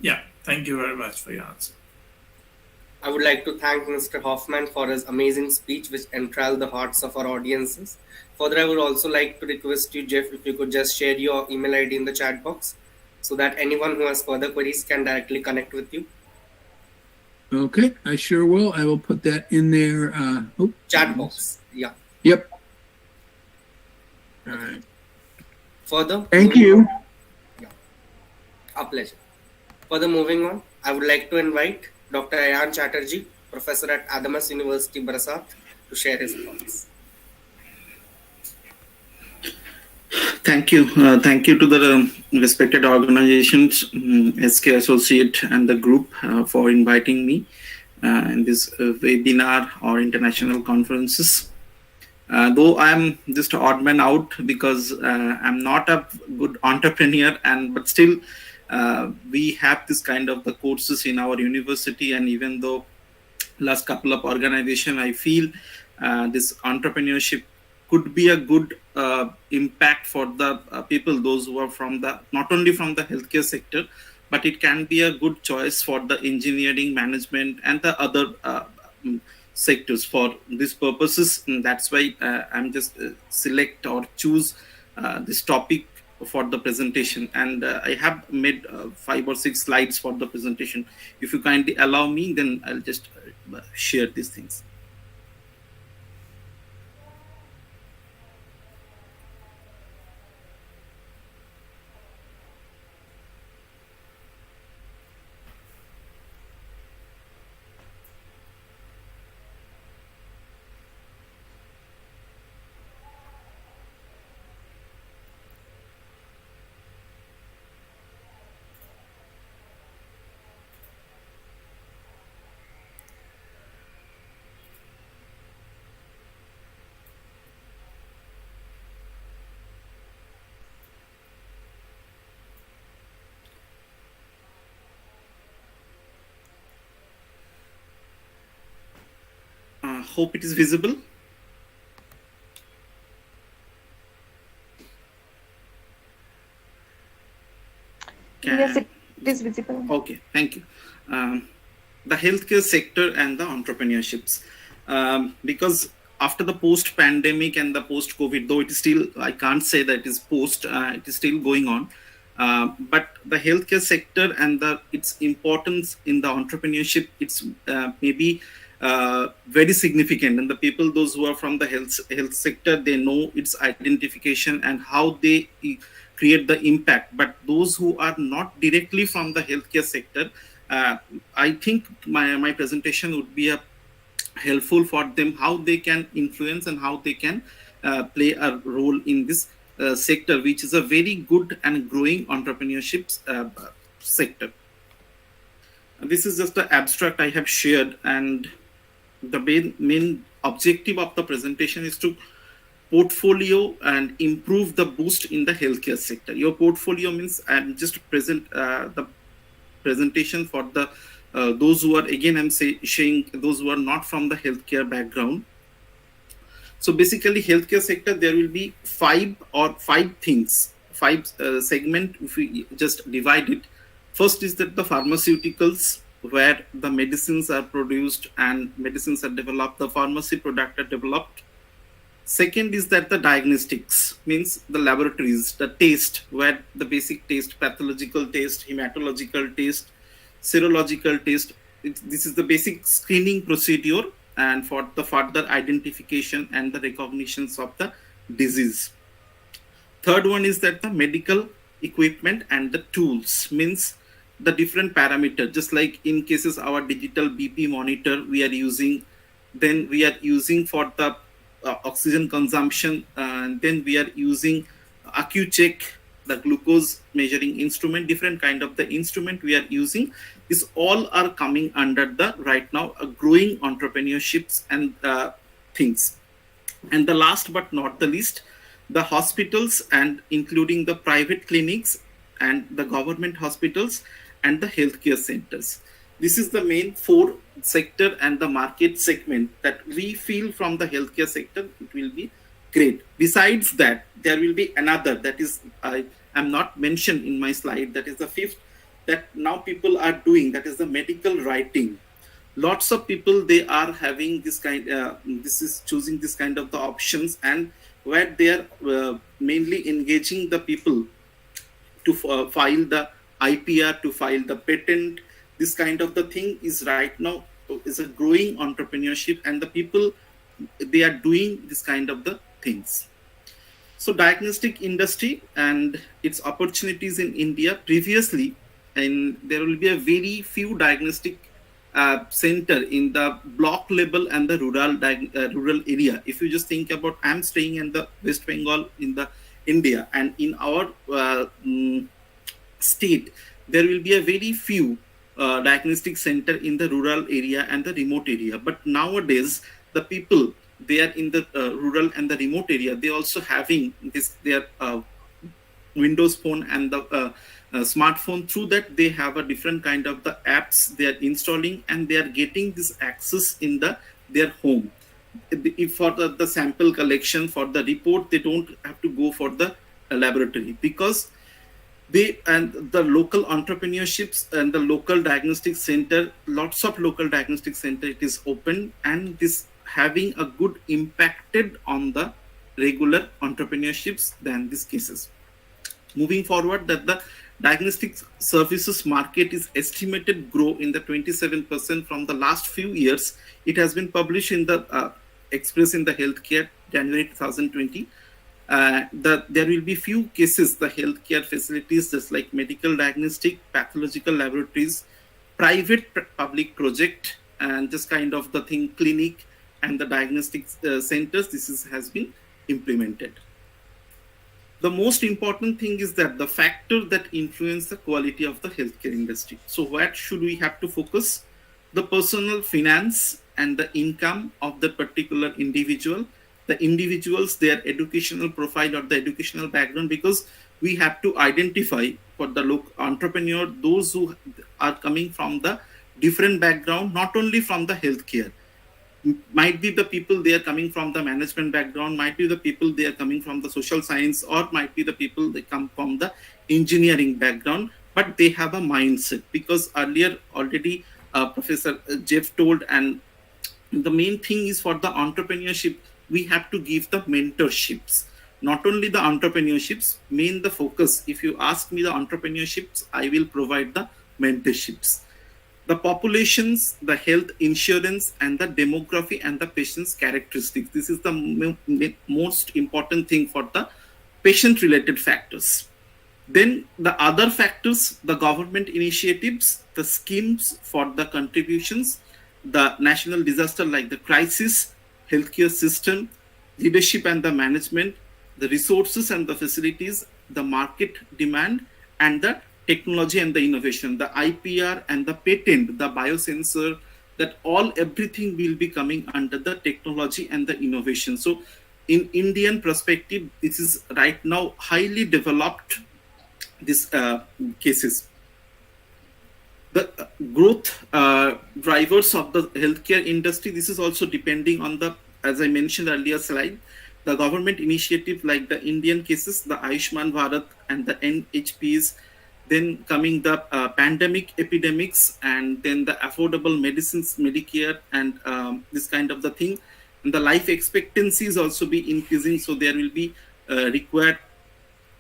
Yeah, thank you very much for your answer. I would like to thank Mr. Hoffman for his amazing speech, which enthralled the hearts of our audiences. Further, I would also like to request you, Jeff, if you could just share your email ID in the chat box so that anyone who has further queries can directly connect with you. Okay, I sure will. I will put that in there. Chat box, yeah. Yep. All right. Further, thank you. Yeah, a pleasure. Further, moving on, I would like to invite Dr. Ayan Chatterjee, professor at Adamas University, Barasat, to share his thoughts. Thank you. Thank you to the respected organizations, SK Associate and the group for inviting me in this webinar or international conferences. Though I'm just an odd man out because I'm not a good entrepreneur, but still we have this kind of the courses in our university, and even though last couple of organizations, I feel this entrepreneurship could be a good impact for the people, those who are from not only from the healthcare sector, but it can be a good choice for the engineering, management, and the other sectors for these purposes. And that's why I'm just select or choose this topic for the presentation. And I have made 5 or 6 slides for the presentation. If you kindly allow me, then I'll just share these things. Hope it is visible. Yes, it is visible. Okay, thank you. The healthcare sector and the entrepreneurships. Because after the post pandemic and the post COVID, though it is still, I can't say that it is post, it is still going on. But the healthcare sector and its importance in the entrepreneurship, it's maybe very significant. And the people, those who are from the health sector, they know its identification and how they create the impact. But those who are not directly from the healthcare sector, I think my presentation would be helpful for them, how they can influence and how they can play a role in this sector, which is a very good and growing entrepreneurship sector. This is just the abstract I have shared, and the main objective of the presentation is to portfolio and improve the boost in the healthcare sector. Your portfolio means I'm just present the presentation for the those who are, again I'm saying those who are not from the healthcare background. So basically, healthcare sector, there will be five things, segment if we just divide it. First is that the pharmaceuticals, where the medicines are produced and medicines are developed, the pharmacy product are developed. Second is that the diagnostics, means the laboratories, the taste, where the basic taste, pathological taste, hematological taste, serological taste. This is the basic screening procedure and for the further identification and the recognitions of the disease. Third one is that the medical equipment and the tools, means the different parameter, just like in cases our digital BP monitor we are using, then we are using for the oxygen consumption, and then we are using AccuCheck, the glucose measuring instrument, different kind of the instrument we are using. These all are coming under the right now growing entrepreneurships and things. And the last but not the least, the hospitals, and including the private clinics and the government hospitals and the healthcare centers. This is the main four sector and the market segment that we feel from the healthcare sector it will be great. Besides that, there will be another that is I am not mentioned in my slide, that is the fifth that now people are doing, that is the medical writing. Lots of people, they are having this kind this is choosing this kind of the options, and where they are mainly engaging the people to file the IPR, to file the patent. This kind of the thing is right now is a growing entrepreneurship, and the people, they are doing this kind of the things. So diagnostic industry and its opportunities in India previously, and there will be a very few diagnostic center in the block level and the rural area. If you just think about, I'm staying in the West Bengal in the India, and in our state, there will be a very few diagnostic center in the rural area and the remote area. But nowadays, the people, they are in the rural and the remote area, they also having this their Windows phone and the smartphone. Through that, they have a different kind of the apps they are installing, and they are getting this access in their home. If for the sample collection, for the report, they don't have to go for the laboratory, because they and the local entrepreneurships and the local diagnostic center, lots of local diagnostic center, it is open, and this having a good impacted on the regular entrepreneurships than these cases. Moving forward, that the diagnostic services market is estimated grow in the 27% from the last few years. It has been published in the Express in the Healthcare, January 2020. There will be few cases, the healthcare facilities, just like medical diagnostic, pathological laboratories, private public project, and just kind of the thing, clinic and the diagnostic centers, has been implemented. The most important thing is that the factor that influence the quality of the healthcare industry. So what should we have to focus? The personal finance and the income of the particular individual, the individuals, their educational profile or the educational background, because we have to identify for the local entrepreneur, those who are coming from the different background, not only from the healthcare. Might be the people they are coming from the management background, might be the people they are coming from the social science, or might be the people they come from the engineering background, but they have a mindset. Because earlier already Professor Jeff told, and the main thing is for the entrepreneurship, we have to give the mentorships, not only the entrepreneurships. Main the focus, if you ask me the entrepreneurships, I will provide the mentorships. The populations, the health insurance, and the demography and the patient's characteristics. This is the most important thing for the patient related factors. Then the other factors, the government initiatives, the schemes for the contributions, the national disaster like the crisis, healthcare system, leadership and the management, the resources and the facilities, the market demand, and the technology and the innovation, the IPR and the patent, the biosensor, that all everything will be coming under the technology and the innovation. So in Indian perspective, this is right now highly developed, these cases. The growth drivers of the healthcare industry, this is also depending on the, as I mentioned earlier slide, the government initiative like the Indian cases, the Ayushman Bharat and the NHPs, then coming the pandemic epidemics, and then the affordable medicines, Medicare, and this kind of the thing. And the life expectancies also be increasing, so there will be required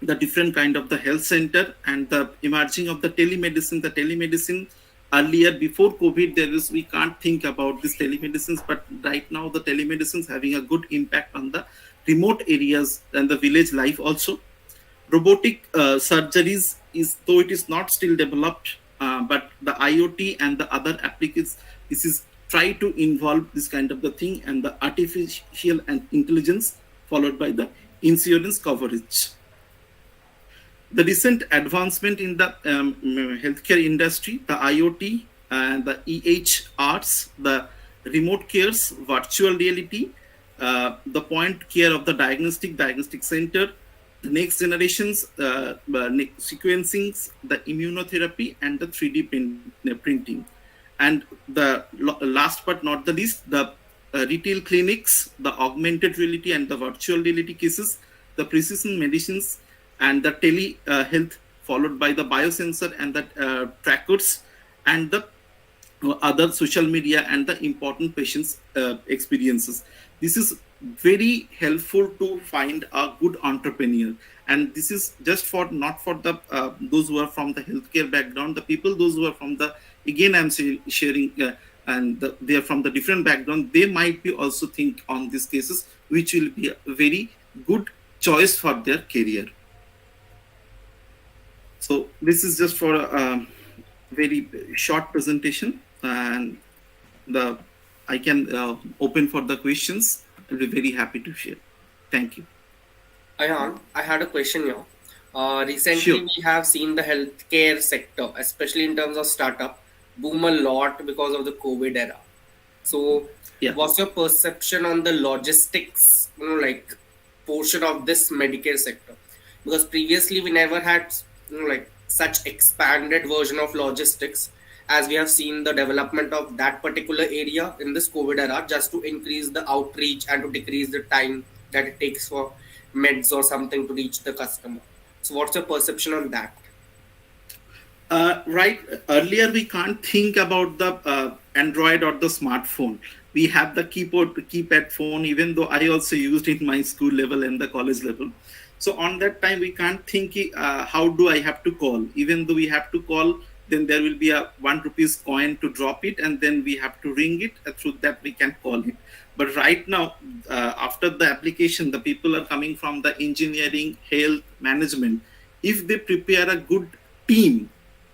the different kind of the health center, and the emerging of the telemedicine. The telemedicine earlier before COVID, we can't think about this telemedicines, but right now the telemedicine is having a good impact on the remote areas and the village life also. Robotic surgeries is, though it is not still developed, but the IoT and the other applications, this is try to involve this kind of the thing, and the artificial and intelligence followed by the insurance coverage. The recent advancement in the healthcare industry, the IoT and the EHRs, the remote cares, virtual reality, the point care of the diagnostic center, the next generations sequencing, the immunotherapy, and the 3D printing. And the last but not the least, the retail clinics, the augmented reality and the virtual reality cases, the precision medicines, and the telehealth, followed by the biosensor and the trackers, and the other social media and the important patients' experiences. This is very helpful to find a good entrepreneur, and this is just for not for the those who are from the healthcare background. The people, those who are from the, again I'm sharing, and they are from the different background, they might be also think on these cases, which will be a very good choice for their career. So this is just for a very short presentation, and I can open for the questions. I'll be very happy to share. Thank you. Ayan, I had a question here. Recently, Sure. we have seen the healthcare sector, especially in terms of startup, boom a lot because of the COVID era. So, Yeah. what's your perception on the logistics, like portion of this Medicare sector? Because previously we never had, like such expanded version of logistics, as we have seen the development of that particular area in this COVID era, just to increase the outreach and to decrease the time that it takes for meds or something to reach the customer. So what's your perception on that? Right. Earlier, we can't think about the Android or the smartphone. We have the keypad phone, even though I also used in my school level and the college level. So on that time, we can't think how do I have to call. Even though we have to call, then there will be a 1 rupees coin to drop it, and then we have to ring it. Through that, we can call it. But right now, after the application, the people are coming from the engineering, health, management. If they prepare a good team,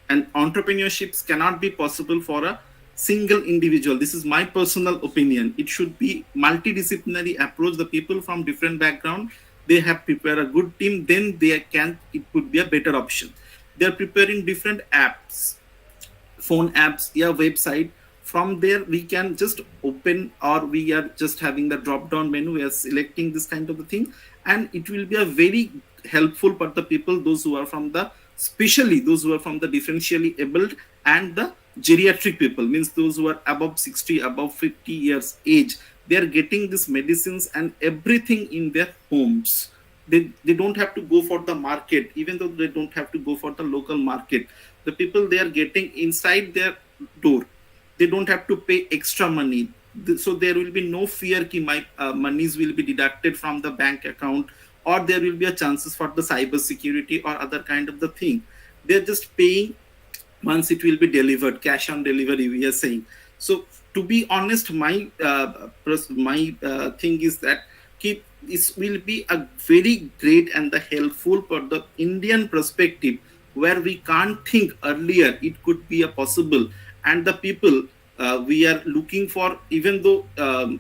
and entrepreneurships cannot be possible for a single individual. This is my personal opinion. It should be multidisciplinary approach. The people from different background, they have prepared a good team, then it could be a better option. They are preparing different apps, phone apps, website. From there, we can just open, or we are just having the drop down menu. We are selecting this kind of a thing, and it will be a very helpful for the people, those who are from the, especially those who are from the differentially abled and the geriatric people, means those who are above 60, above 50 years age. They are getting these medicines and everything in their homes. They don't have to go for the market, even though they don't have to go for the local market. The people, they are getting inside their door. They don't have to pay extra money. so there will be no fear ki my monies will be deducted from the bank account, or there will be a chances for the cyber security or other kind of the thing. They're just paying once it will be delivered, cash on delivery, we are saying. So to be honest, my thing is that this will be a very great and the helpful for the Indian perspective, where we can't think earlier it could be a possible. And the people we are looking for, even though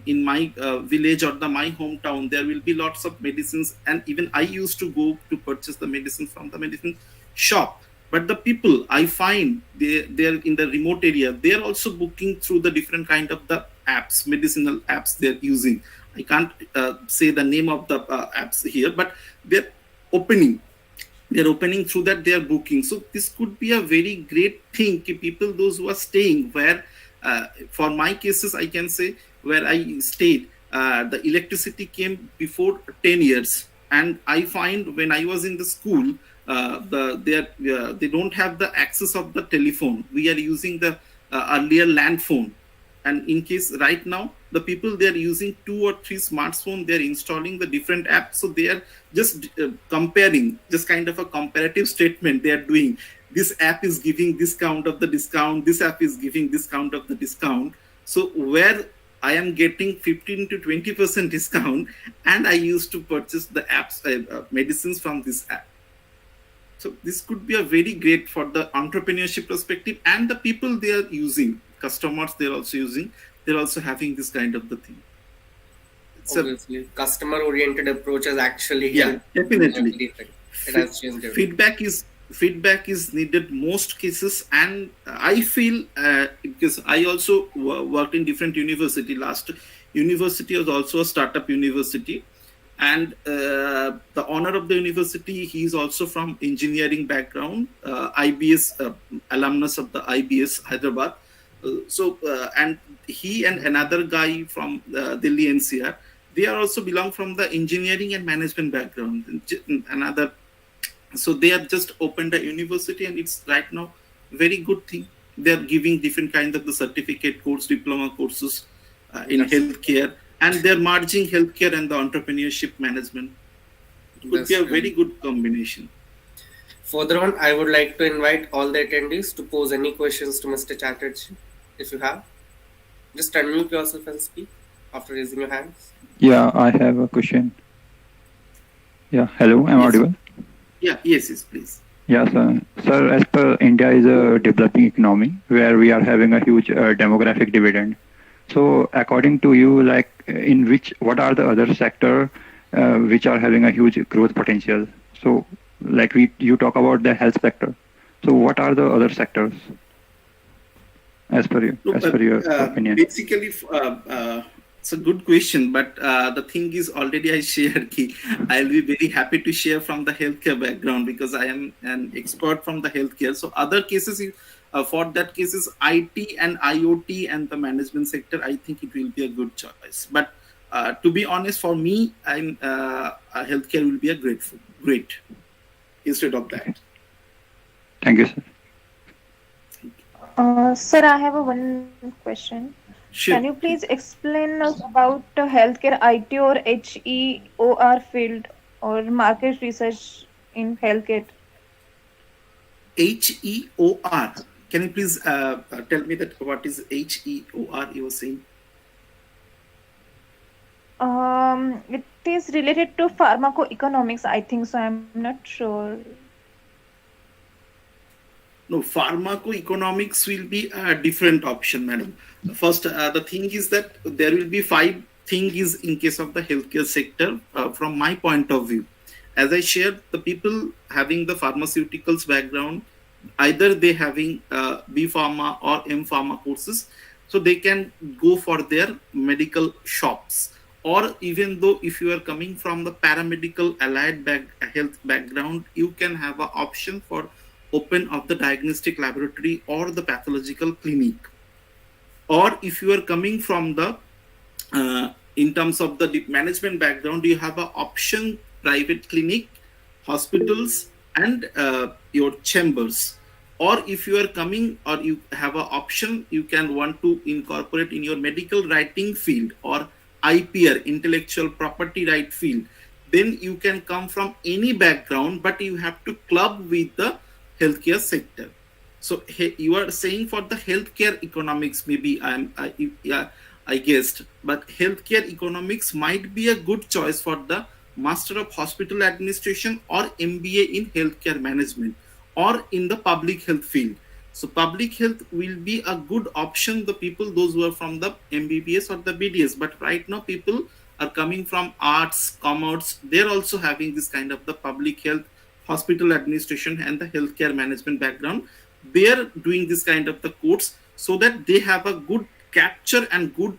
in my village or my hometown there will be lots of medicines, and even I used to go to purchase the medicine from the medicine shop, but the people I find they're in the remote area, they're also booking through the different kind of the apps, medicinal apps they're using. I can't say the name of the apps here, but they're opening through that, they are booking. So this could be a very great thing. People, those who are staying where, for my cases, I can say where I stayed, the electricity came before 10 years. And I find when I was in the school, they don't have the access of the telephone. We are using the earlier land phone. And in case right now, the people, they are using 2 or 3 smartphones, they are installing the different apps. So they are just comparing, just kind of a comparative statement they are doing. This app is giving discount of the discount. This app is giving discount of the discount. So where I am getting 15 to 20% discount, and I used to purchase the apps, medicines from this app. So this could be a very great for the entrepreneurship perspective, and the people they are using, customers they're also using, they're also having this kind of the thing. It's obviously customer-oriented approach is actually definitely. It has changed everything. Feedback is needed most cases, and I feel because I also worked in different university. Last university was also a startup university, and the owner of the university, he is also from engineering background, IBS alumnus of the IBS Hyderabad. And he and another guy from Delhi NCR, they are also belong from the engineering and management background. So they have just opened a university, and it's right now very good thing. They are giving different kinds of the certificate course, diploma courses in healthcare, and they're merging healthcare and the entrepreneurship management. It would be a very good combination. Further on, I would like to invite all the attendees to pose any questions to Mr. Chatterjee. If you have, just unmute yourself and speak after raising your hands. Yeah, I have a question. Yeah, hello, am I audible? Yeah, yes, please. Yeah, sir. Sir, as per India is a developing economy where we are having a huge demographic dividend. So, according to you, like what are the other sector which are having a huge growth potential? So, like you talk about the health sector. So, what are the other sectors? As per your opinion. Basically, it's a good question, but the thing is already I shared. I'll be very happy to share from the healthcare background because I am an expert from the healthcare. So other cases, for that cases, IT and IoT and the management sector, I think it will be a good choice. But to be honest, for me, healthcare will be a great instead of that. Thank you, sir. Sir, I have one question. Sure. Can you please explain us about healthcare IT or HEOR field or market research in healthcare? HEOR. Can you please tell me that what is HEOR you were saying? It is related to pharmacoeconomics, I think so. I'm not sure. No, pharmacoeconomics will be a different option, madam. First, the thing is that there will be 5 things in case of the healthcare sector from my point of view. As I shared, the people having the pharmaceuticals background, either they having B Pharma or M Pharma courses, so they can go for their medical shops. Or even though if you are coming from the paramedical allied health background, you can have an option for open of the diagnostic laboratory or the pathological clinic. Or if you are coming from the in terms of the management background, you have an option private clinic, hospitals, and your chambers. or if you are coming or you have an option, you can want to incorporate in your medical writing field or IPR, intellectual property right field, then you can come from any background, but you have to club with the healthcare sector. So you are saying for the healthcare economics, maybe I guessed, but healthcare economics might be a good choice for the Master of Hospital Administration or MBA in healthcare management or in the public health field. So public health will be a good option, the people, those who are from the MBBS or the BDS. But right now people are coming from arts, commerce, they're also having this kind of the public health, hospital administration and the healthcare management background. They're doing this kind of the course so that they have a good capture and good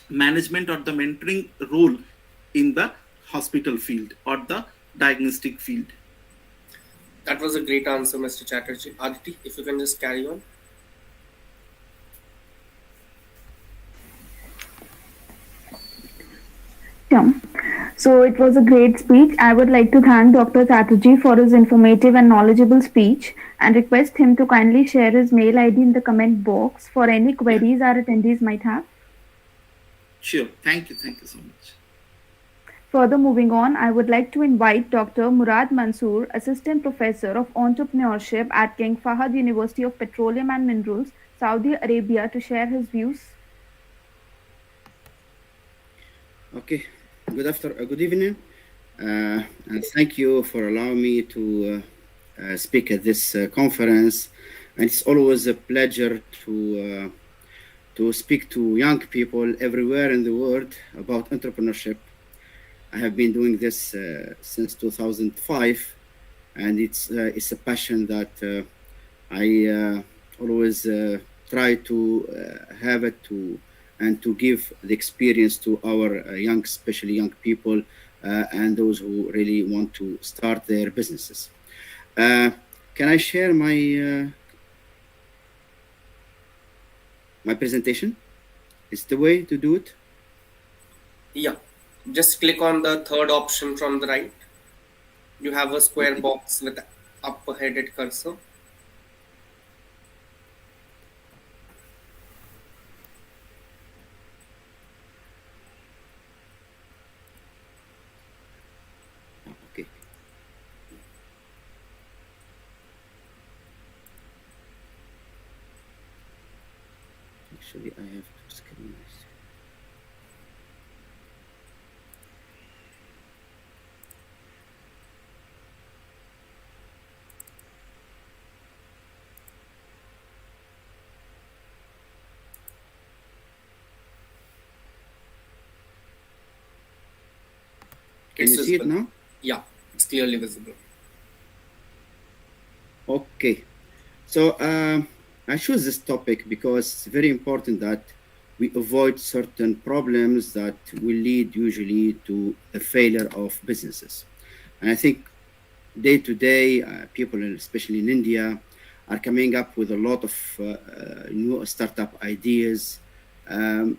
management or the mentoring role in the hospital field or the diagnostic field. That was a great answer, Mr. Chatterjee. Aditi, if you can just carry on. Yeah. So it was a great speech. I would like to thank Dr. Chatterjee for his informative and knowledgeable speech and request him to kindly share his mail ID in the comment box for any queries our attendees might have. Sure. Thank you so much. Further moving on, I would like to invite Dr. Murad Mansoor, Assistant Professor of Entrepreneurship at King Fahd University of Petroleum and Minerals, Saudi Arabia, to share his views. Okay, good evening, and thank you for allowing me to speak at this conference. And it's always a pleasure to speak to young people everywhere in the world about entrepreneurship. I have been doing this since 2005, and it's a passion that I always try to have it and to give the experience to our especially young people and those who really want to start their businesses. Can I share my my presentation? Is the way to do it? Yeah, just click on the third option from the right. You have a square box with up-headed cursor. Okay. Actually, I have to screen this. Can you see it now? Yeah, it's clearly visible. Okay, so I choose this topic because it's very important that we avoid certain problems that will lead usually to a failure of businesses. And I think day to day, people, especially in India, are coming up with a lot of new startup ideas.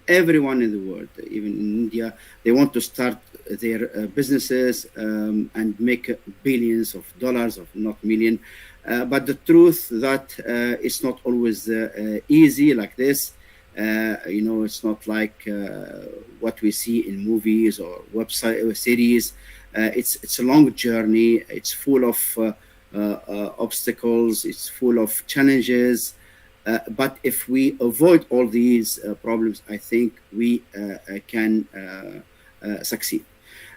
Everyone in the world, even in India, they want to start their businesses and make billions of dollars, of not million. But the truth that it's not always easy like this. It's not like what we see in movies or website or series. It's a long journey. It's full of obstacles. It's full of challenges. But if we avoid all these problems, I think we can succeed.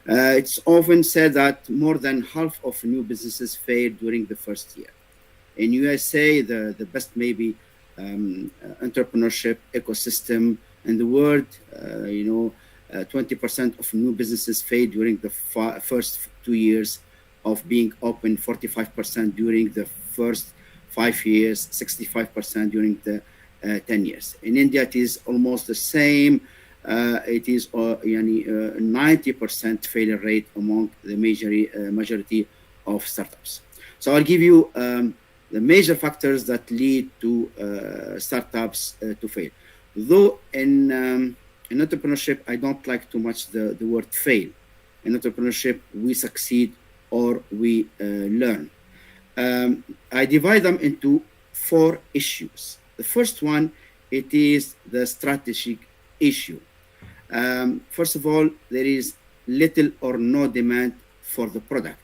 It's often said that more than half of new businesses fail during the first year. In USA, the best maybe entrepreneurship ecosystem in the world, 20% of new businesses fail during the first 2 years of being open, 45% during the first 5 years, 65% during the 10 years. In India, it is almost the same. It is 90% failure rate among the majority of startups. So I'll give you the major factors that lead to startups to fail. Though in entrepreneurship, I don't like too much the word fail. In entrepreneurship, we succeed or we learn. I divide them into 4 issues. The first one, it is the strategic issue. First of all, there is little or no demand for the product.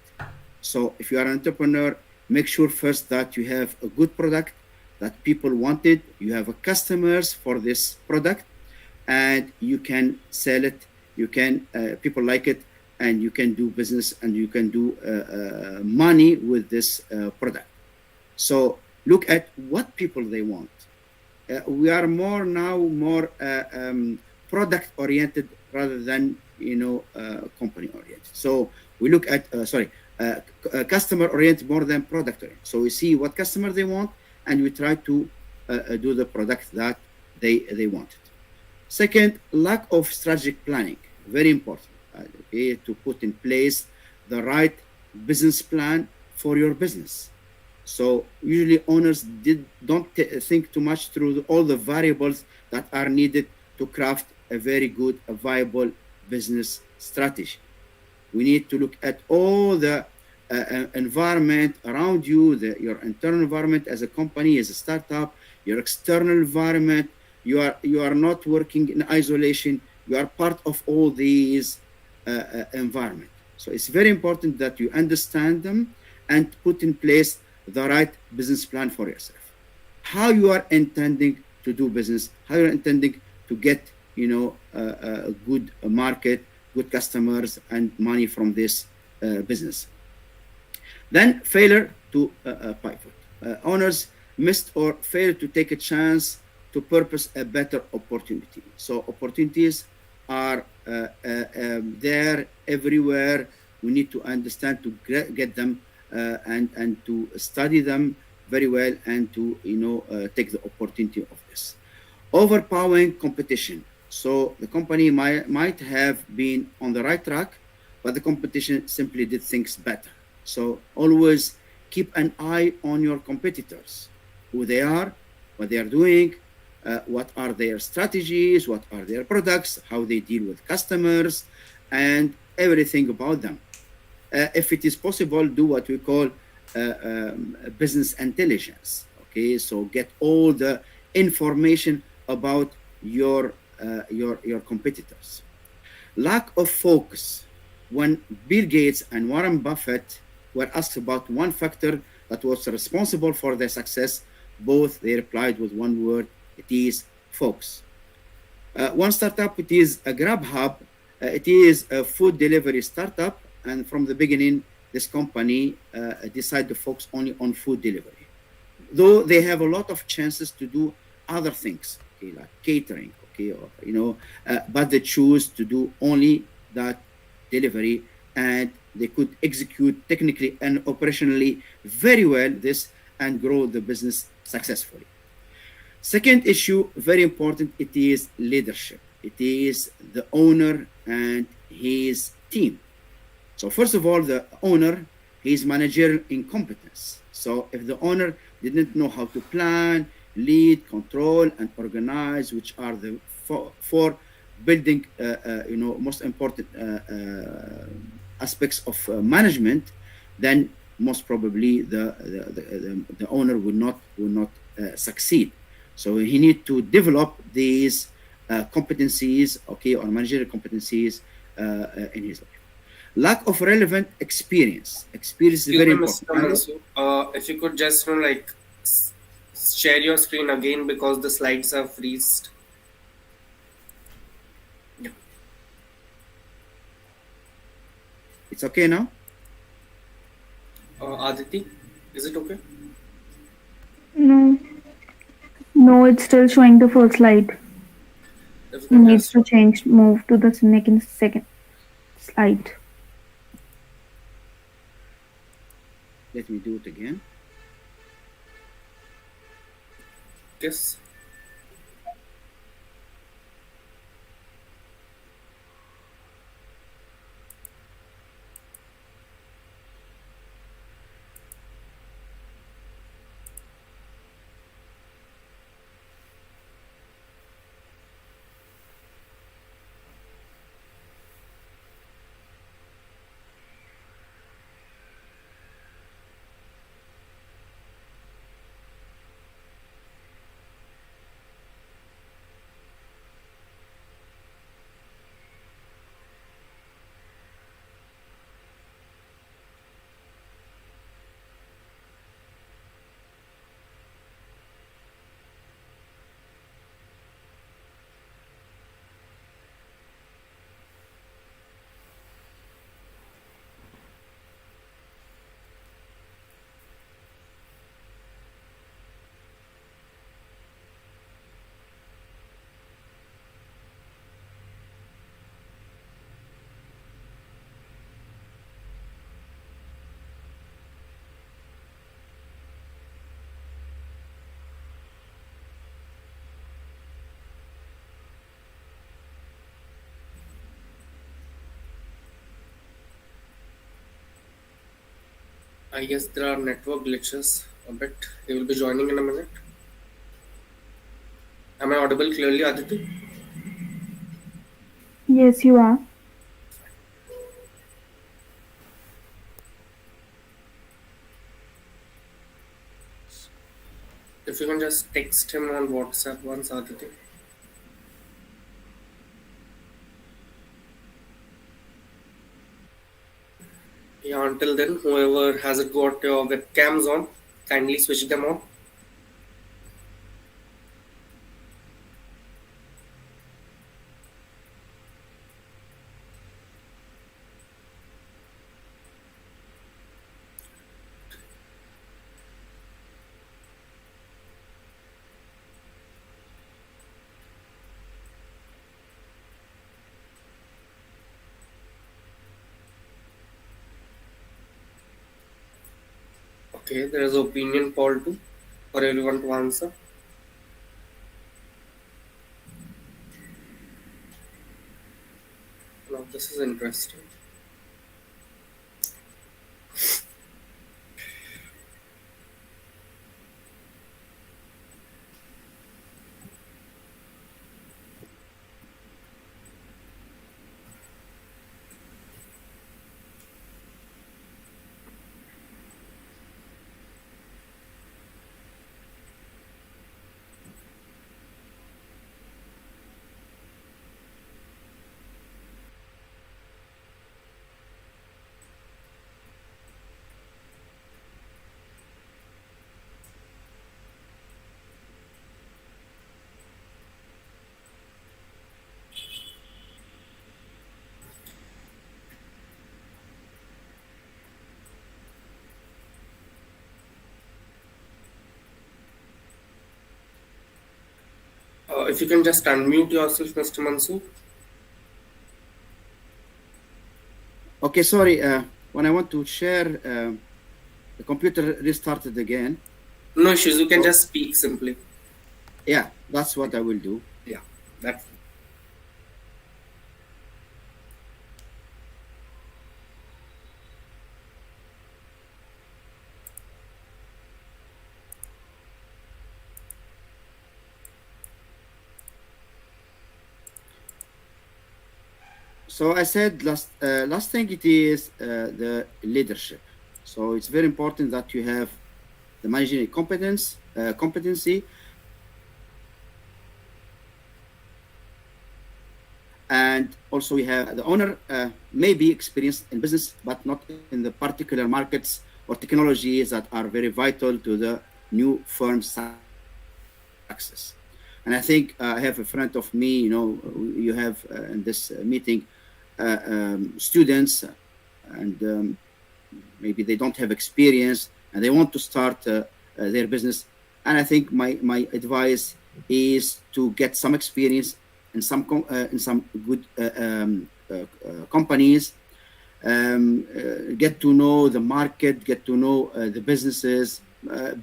So if you are an entrepreneur, make sure first that you have a good product that people wanted, you have a customers for this product, and you can sell it, you can, people like it, and you can do business and you can do money with this product. So look at what people they want. We are more product oriented rather than company oriented. So we look at customer oriented more than product oriented. So we see what customer they want and we try to do the product that they wanted. Second, lack of strategic planning, very important. To put in place the right business plan for your business. So usually owners don't think too much through all the variables that are needed to craft a very good, a viable business strategy. We need to look at all the environment around you, your internal environment as a company, as a startup, your external environment. You are not working in isolation. You are part of all these environment. So it's very important that you understand them and put in place the right business plan for yourself. How you are intending to do business, how you're intending to get a good market, good customers, and money from this business. Then failure to pivot. Owners missed or failed to take a chance to purpose a better opportunity. So opportunities are there everywhere. We need to understand to get them and to study them very well and to take the opportunity of this. Overpowering competition. So the company might have been on the right track, but the competition simply did things better. So always keep an eye on your competitors, who they are, what they are doing, what are their strategies, what are their products, how they deal with customers, and everything about them. If it is possible, do what we call business intelligence. Okay, so get all the information about your competitors. Lack of focus. When Bill Gates and Warren Buffett were asked about one factor that was responsible for their success, both they replied with one word: it is focus. One startup, it is a GrabHub. It is a food delivery startup, and from the beginning, this company decided to focus only on food delivery. Though they have a lot of chances to do other things, okay, like catering, okay, or but they choose to do only that delivery, and they could execute technically and operationally very well this and grow the business successfully. Second issue, very important, it is leadership. It is the owner and his team. So first of all, the owner, his managerial incompetence. So if the owner didn't know how to plan, lead, control, and organize, which are the four building, most important aspects of management, then most probably the owner will not succeed. So he need to develop these competencies, okay, or managerial competencies in his life. Lack of relevant experience. Experience is very important. If you could just share your screen again, because the slides are freezed. Yeah. It's okay now? Aditi, is it okay? No, it's still showing the first slide. It needs to move to the second slide. Let me do it again. Yes. I guess there are network glitches a bit. He will be joining in a minute. Am I audible clearly, Aditi? Yes, you are. If you can just text him on WhatsApp once, Aditi. Yeah, until then, whoever hasn't got your webcams on, kindly switch them on. Okay, there is an opinion poll too for everyone to answer. Now, this is interesting. If you can just unmute yourself, Mr. Mansoor. Okay, sorry. When I want to share, the computer restarted again. No issues, you can just speak simply. Yeah, that's what I will do. Yeah, that's So I said last thing it is the leadership. So it's very important that you have the managerial competency, and also we have the owner may be experienced in business, but not in the particular markets or technologies that are very vital to the new firm's success. And I think I have a friend of me, you have in this meeting students, and maybe they don't have experience and they want to start their business. And I think my advice is to get some experience in some good companies, get to know the market, get to know the businesses,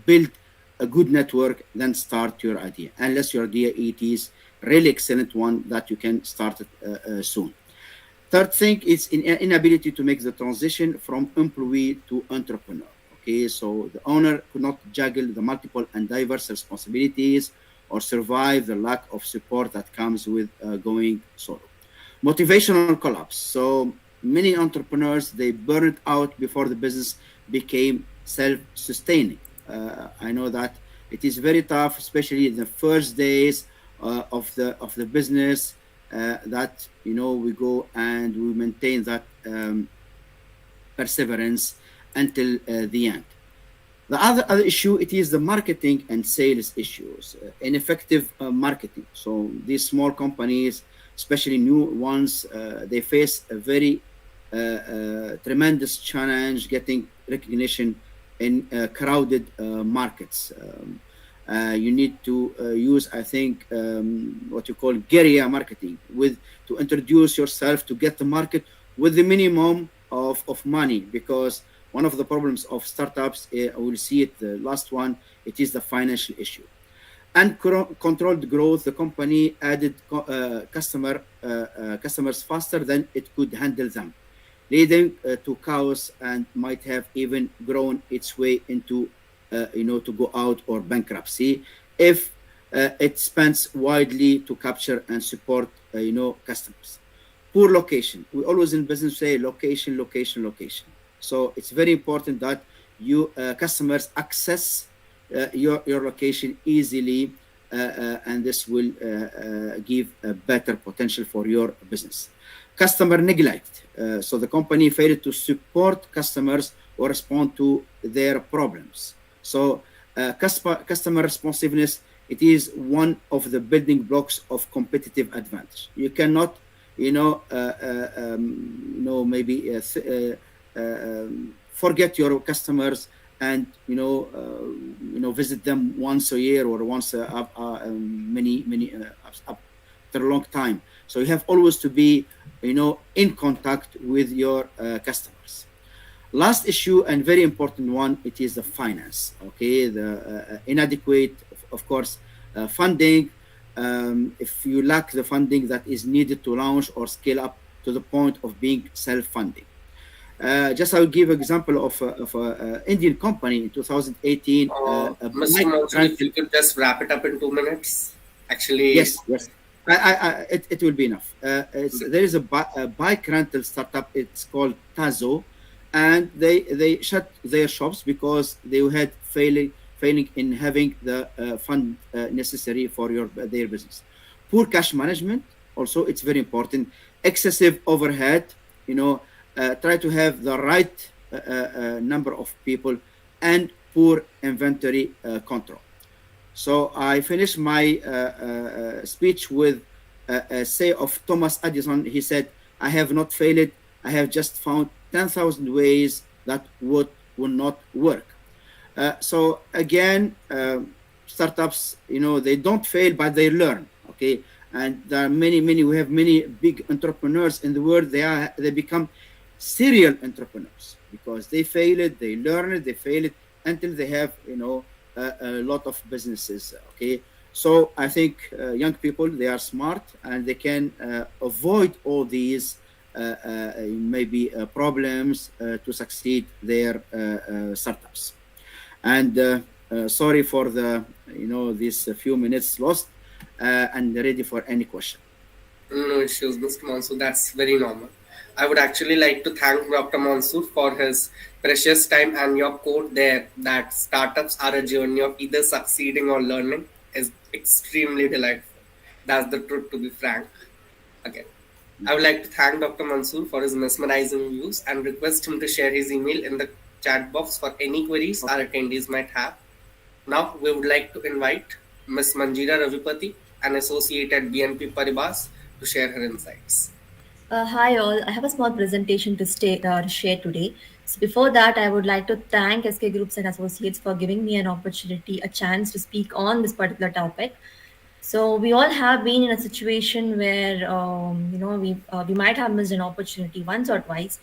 build a good network, then start your idea. Unless your idea it is really excellent one that you can start it soon. Third thing is inability to make the transition from employee to entrepreneur. Okay, so the owner could not juggle the multiple and diverse responsibilities or survive the lack of support that comes with going solo. Motivational collapse. So many entrepreneurs, they burned out before the business became self-sustaining. I know that it is very tough, especially in the first days of the business, that we go and we maintain that perseverance until the end. The other issue, it is the marketing and sales issues, ineffective marketing. So these small companies, especially new ones, they face a very tremendous challenge getting recognition in crowded markets. You need to use, I think, what you call guerrilla marketing, to introduce yourself to get the market with the minimum of money, because one of the problems of startups, we'll see it, the last one, it is the financial issue. Uncontrolled growth, the company added customers faster than it could handle them. leading to chaos and might have even grown its way into, to go out or bankruptcy if it spends widely to capture and support, customers. Poor location. We always in business say location, location, location. So it's very important that you customers access your location easily, and this will give a better potential for your business. Customer neglect. So the company failed to support customers or respond to their problems. So customer responsiveness, it is one of the building blocks of competitive advantage. You cannot, maybe forget your customers and visit them once a year or once after a long time. So you have always to be in contact with your customers. Last issue and very important one, it is the finance. Okay, the inadequate, of course, funding. If you lack the funding that is needed to launch or scale up to the point of being self-funding. Just I'll give example of an Indian company in 2018. Mr. Mansur, if you could just wrap it up in 2 minutes. Actually, yes. It will be enough. There is a bike rental startup. It's called Tazo, and they shut their shops because they had failing in having the fund necessary for their business. Poor cash management, also it's very important. Excessive overhead, try to have the right number of people, and poor inventory control. So I finished my speech with a say of Thomas Edison. He said, "I have not failed. I have just found 10,000 ways that will not work." So again, startups, they don't fail, but they learn. Okay, and there are many. We have many big entrepreneurs in the world. They become serial entrepreneurs because they failed, they learned, they failed until they have a lot of businesses. Okay, so I think young people, they are smart and they can avoid all these maybe problems to succeed their startups. And sorry for the these few minutes lost, and ready for any question. No issues, Mr. Mansoor. That's very normal. I would actually like to thank Dr. Mansoor for his precious time, and your quote there that startups are a journey of either succeeding or learning is extremely delightful. That's the truth, to be frank. Again, I would like to thank Dr. Mansoor for his mesmerizing views and request him to share his email in the chat box for any queries our attendees might have. Now, we would like to invite Ms. Manjeera Ravipati, an associate at BNP Paribas, to share her insights. Hi all, I have a small presentation to share today. So before that, I would like to thank SK Groups and Associates for giving me an opportunity, a chance to speak on this particular topic. So we all have been in a situation where, we might have missed an opportunity once or twice,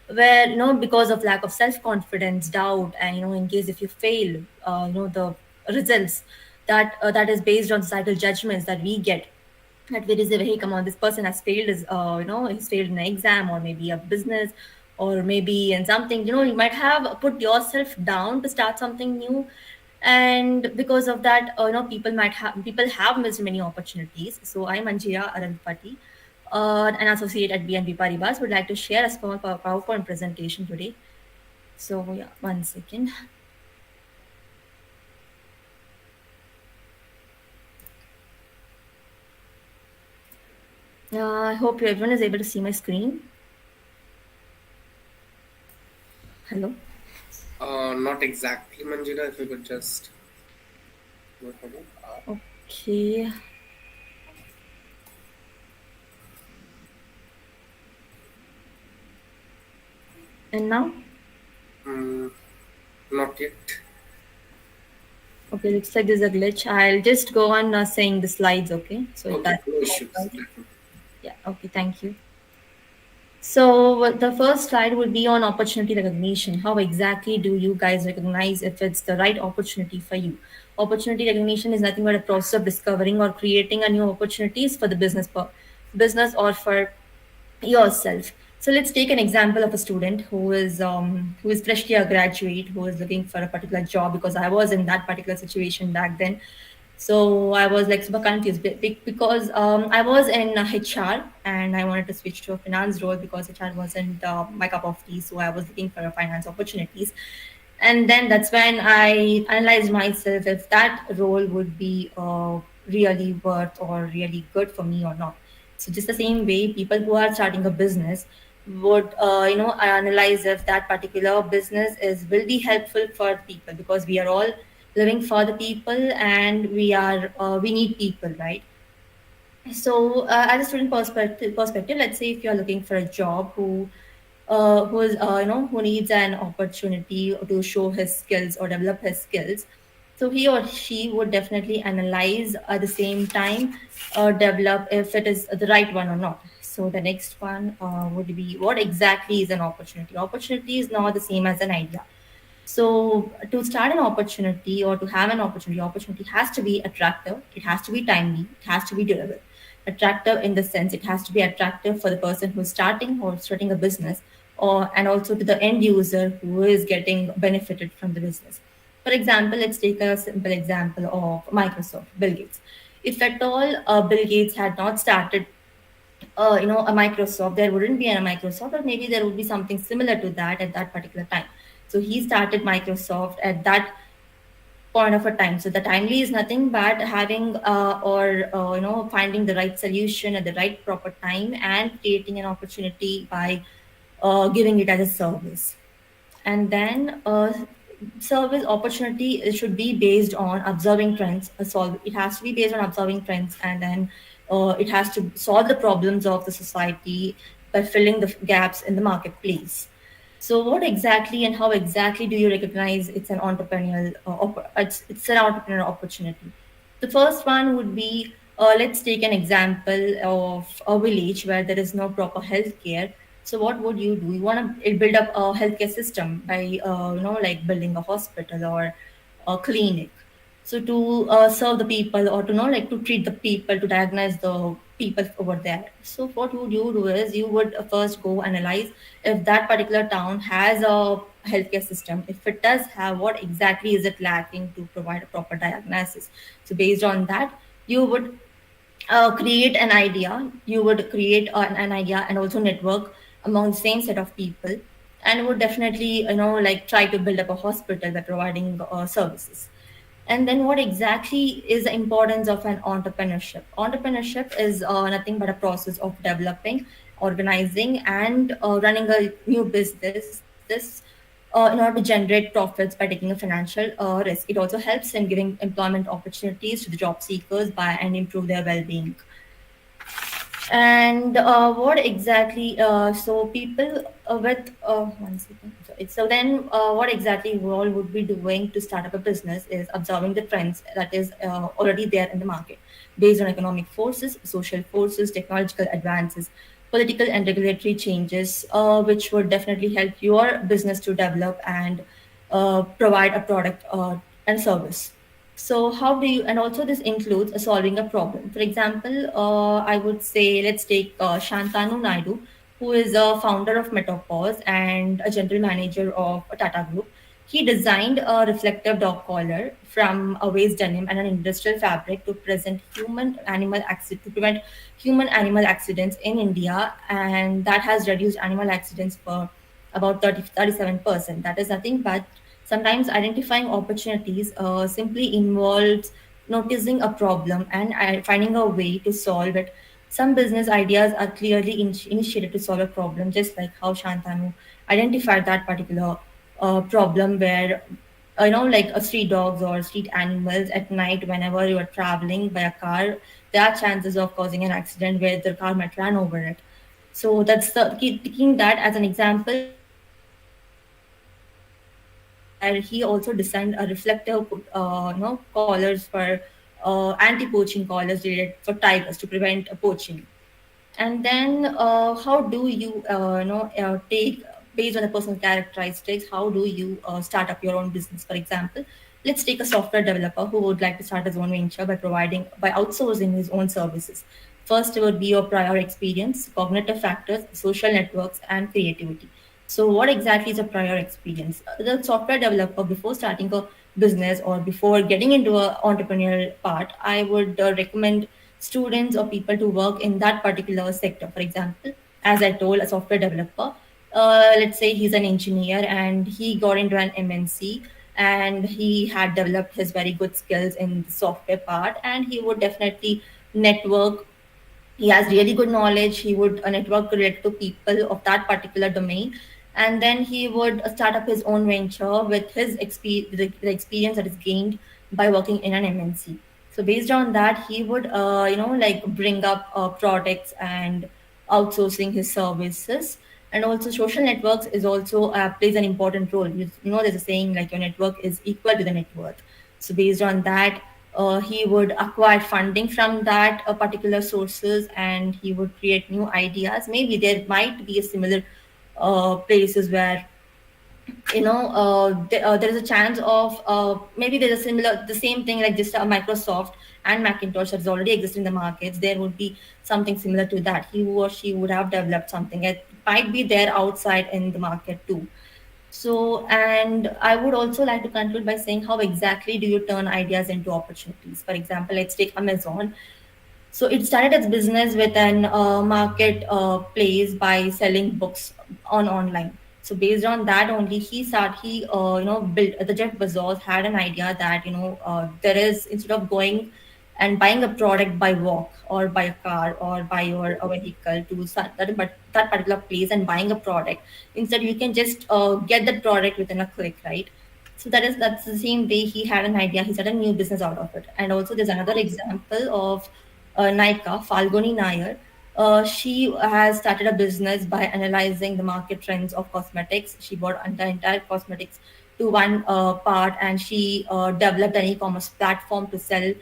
where, because of lack of self-confidence, doubt, and, in case if you fail, the results that is based on societal judgments that we get, that we say, hey, come on, this person has failed he's failed in an exam or maybe a business or maybe in something, you might have put yourself down to start something new. And because of that, people have missed many opportunities. So I'm Manjeera Ravipati, an associate at BNP Paribas, would like to share a small PowerPoint presentation today. So yeah, 1 second. I hope everyone is able to see my screen. Hello? Not exactly, Manjeera, if you could just... Okay. And now? Not yet. Okay, looks like there's a glitch. I'll just go on saying the slides, okay? So Okay, no issues. Yeah, okay, thank you. So the first slide would be on opportunity recognition. How exactly do you guys recognize if it's the right opportunity for you? Opportunity recognition is nothing but a process of discovering or creating a new opportunities for the business or for yourself. So let's take an example of a student who is freshly a graduate, who is looking for a particular job, because I was in that particular situation back then. So I was like super confused because I was in HR and I wanted to switch to a finance role because HR wasn't my cup of tea. So I was looking for a finance opportunities. And then that's when I analyzed myself if that role would be really worth or really good for me or not. So just the same way, people who are starting a business would, analyze if that particular business is will be helpful for people, because we are all living for the people and we need people, right? So as a student perspective, let's say if you're looking for a job who is who needs an opportunity to show his skills or develop his skills, so he or she would definitely analyze at the same time develop if it is the right one or not. So the next one would be, what exactly is an opportunity? Opportunity is not the same as an idea. So to start an opportunity or to have an opportunity has to be attractive, it has to be timely, it has to be durable. Attractive in the sense it has to be attractive for the person who's starting a business, or and also to the end user who is getting benefited from the business. For example, let's take a simple example of Microsoft, Bill Gates. If at all Bill Gates had not started a Microsoft, there wouldn't be a Microsoft, or maybe there would be something similar to that at that particular time. So he started Microsoft at that point of a time. So the timely is nothing but having finding the right solution at the right proper time and creating an opportunity by giving it as a service. And then service opportunity should be based on observing trends. It has to be based on observing trends, and then it has to solve the problems of the society by filling the gaps in the marketplace. So, what exactly and how exactly do you recognize it's an entrepreneurial it's an entrepreneurial opportunity? The first one would be, let's take an example of a village where there is no proper healthcare. So what would you do? You want to build up a healthcare system by like building a hospital or a clinic. So to serve the people, or to know like to treat the people, to diagnose the people over there. So what would you do is you would first go analyze if that particular town has a healthcare system. If it does have, what exactly is it lacking to provide a proper diagnosis? So based on that, you would create an idea. You would create an idea and also network among the same set of people, and would definitely like try to build up a hospital by providing services. And then what exactly is the importance of an entrepreneurship? Entrepreneurship is nothing but a process of developing, organizing, and running a new business. This in order to generate profits by taking a financial risk. It also helps in giving employment opportunities to the job seekers by and improve their well-being. And what exactly? So people with one second. So then, what exactly we all would be doing to start up a business is observing the trends that is already there in the market, based on economic forces, social forces, technological advances, political and regulatory changes, which would definitely help your business to develop and provide a product and service. So how do you, and also this includes solving a problem. For example, I would say, let's take Shantanu Naidu, who is a founder of Metapause and a general manager of a Tata Group. He designed a reflective dog collar from a waste denim and an industrial fabric to to prevent human animal accidents in India, and that has reduced animal accidents for about 37%. That is nothing but sometimes identifying opportunities simply involves noticing a problem and finding a way to solve it. Some business ideas are clearly initiated to solve a problem, just like how Shantanu identified that particular problem where, like street dogs or street animals at night, whenever you are traveling by a car, there are chances of causing an accident where the car might run over it. So that's taking that as an example, where he also designed a reflective collars for anti-poaching collars related for tigers to prevent poaching. And then how do you take, based on the personal characteristics, how do you start up your own business? For example, let's take a software developer who would like to start his own venture by outsourcing his own services. First would be your prior experience, cognitive factors, social networks, and creativity. So, what exactly is a prior experience? The software developer, before starting a business or before getting into a entrepreneurial part, I would recommend students or people to work in that particular sector. For example, as I told, a software developer, let's say he's an engineer and he got into an MNC and he had developed his very good skills in the software part, and he would definitely network. He has really good knowledge. He would network related to people of that particular domain, and then he would start up his own venture with his the experience that is gained by working in an MNC. So based on that, he would like bring up products and outsourcing his services. And also social networks is also plays an important role. There's a saying like your network is equal to the net worth. So based on that, he would acquire funding from that particular sources, and he would create new ideas. Maybe there might be a similar places where there is a chance of maybe there's a similar the same thing like just Microsoft and Macintosh that is already existing in the markets. There would be something similar to that. He or she would have developed something. It might be there outside in the market too. So, and I would also like to conclude by saying, how exactly do you turn ideas into opportunities? For example, let's take Amazon. So it started its business with an market place by selling books on online. So based on that only, he built. The Jeff Bezos had an idea that there is, instead of going and buying a product by walk or by a car or by your vehicle to that particular place and buying a product, instead you can just get that product within a click, right? So that's the same way he had an idea. He started a new business out of it. And also there's another example of Nika, Falguni Nair. She has started a business by analyzing the market trends of cosmetics. She bought the entire cosmetics to one part, and she developed an e-commerce platform to sell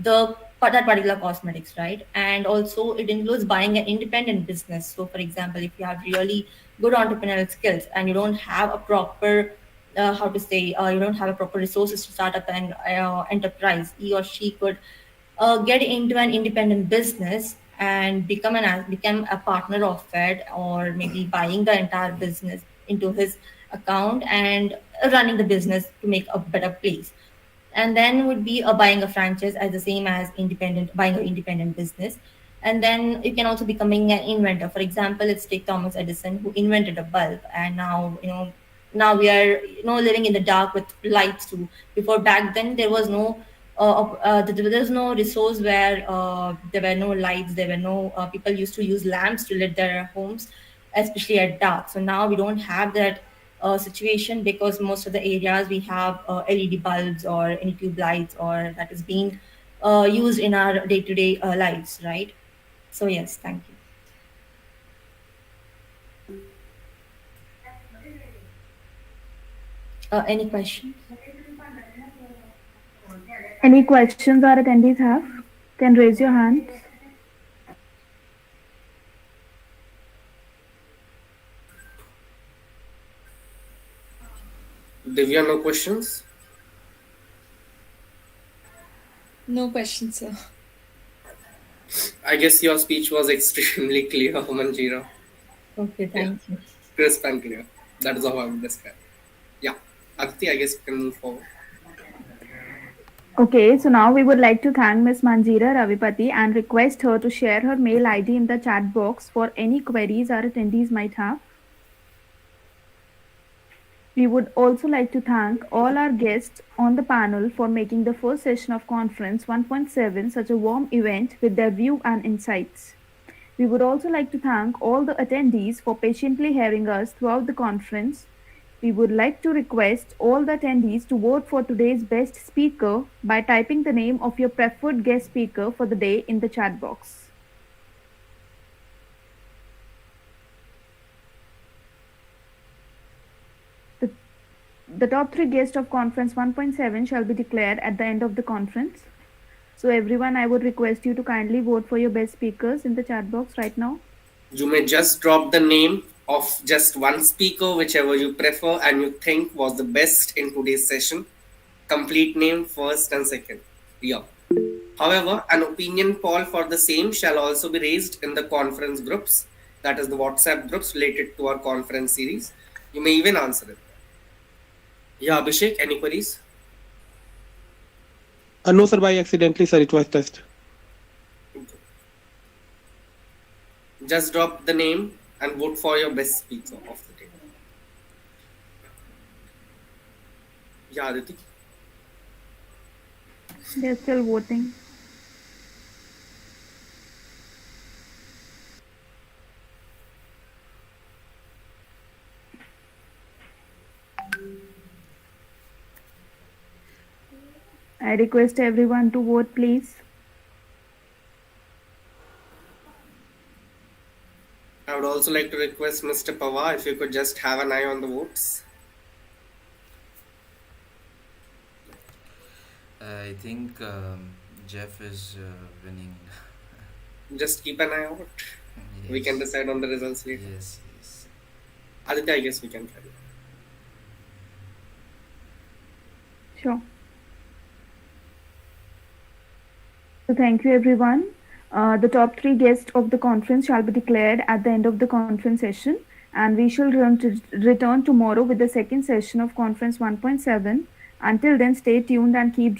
that particular cosmetics, right? And also it includes buying an independent business. So for example, if you have really good entrepreneurial skills and you don't have a proper you don't have a proper resources to start up an enterprise, he or she could get into an independent business and become a partner of it, or maybe buying the entire business into his account and running the business to make a better place. And then would be buying a franchise as the same as buying an independent business. And then you can also becoming an inventor. For example, let's take Thomas Edison, who invented a bulb, and now we are living in the dark with lights too. Before, back then, there was no there's no resource where there were no lights, there were no people used to use lamps to lit their homes, especially at dark. So now we don't have that situation, because most of the areas we have LED bulbs or any tube lights, or that is being used in our day-to-day lives, right? So yes, thank you. Any questions? Any questions our attendees have? Can raise your hands. Divya, no questions? No questions, sir. I guess your speech was extremely clear, Manjeera. Okay, thank you. Crisp and clear. That is how I would describe. Yeah. Aditi, I guess we can move forward. Okay, so now we would like to thank Ms. Manjeera Ravipati and request her to share her mail ID in the chat box for any queries our attendees might have. We would also like to thank all our guests on the panel for making the first session of Conference 1.7 such a warm event with their view and insights. We would also like to thank all the attendees for patiently hearing us throughout the conference. We would like to request all the attendees to vote for today's best speaker by typing the name of your preferred guest speaker for the day in the chat box. The top 3 guests of Conference 1.7 shall be declared at the end of the conference. So everyone, I would request you to kindly vote for your best speakers in the chat box right now. You may just drop the name of just one speaker, whichever you prefer and you think was the best in today's session. Complete name first and second. Yeah. However, an opinion poll for the same shall also be raised in the conference groups, that is the WhatsApp groups related to our conference series. You may even answer it. Yeah, Abhishek, any queries? No, sir, by accidentally, sir, it was just. Just drop the name and vote for your best speaker of the day. Yeah, Aditi. They're still voting. I request everyone to vote, please. I would also like to request Mr. Pawar if you could just have an eye on the votes. I think Jeff is winning. Just keep an eye out. Yes. We can decide on the results later. Yes, yes. Aditya, I guess we can carry. Sure. So thank you, everyone. The top 3 guests of the conference shall be declared at the end of the conference session, and we shall return tomorrow with the second session of conference 1.7. Until then, stay tuned and keep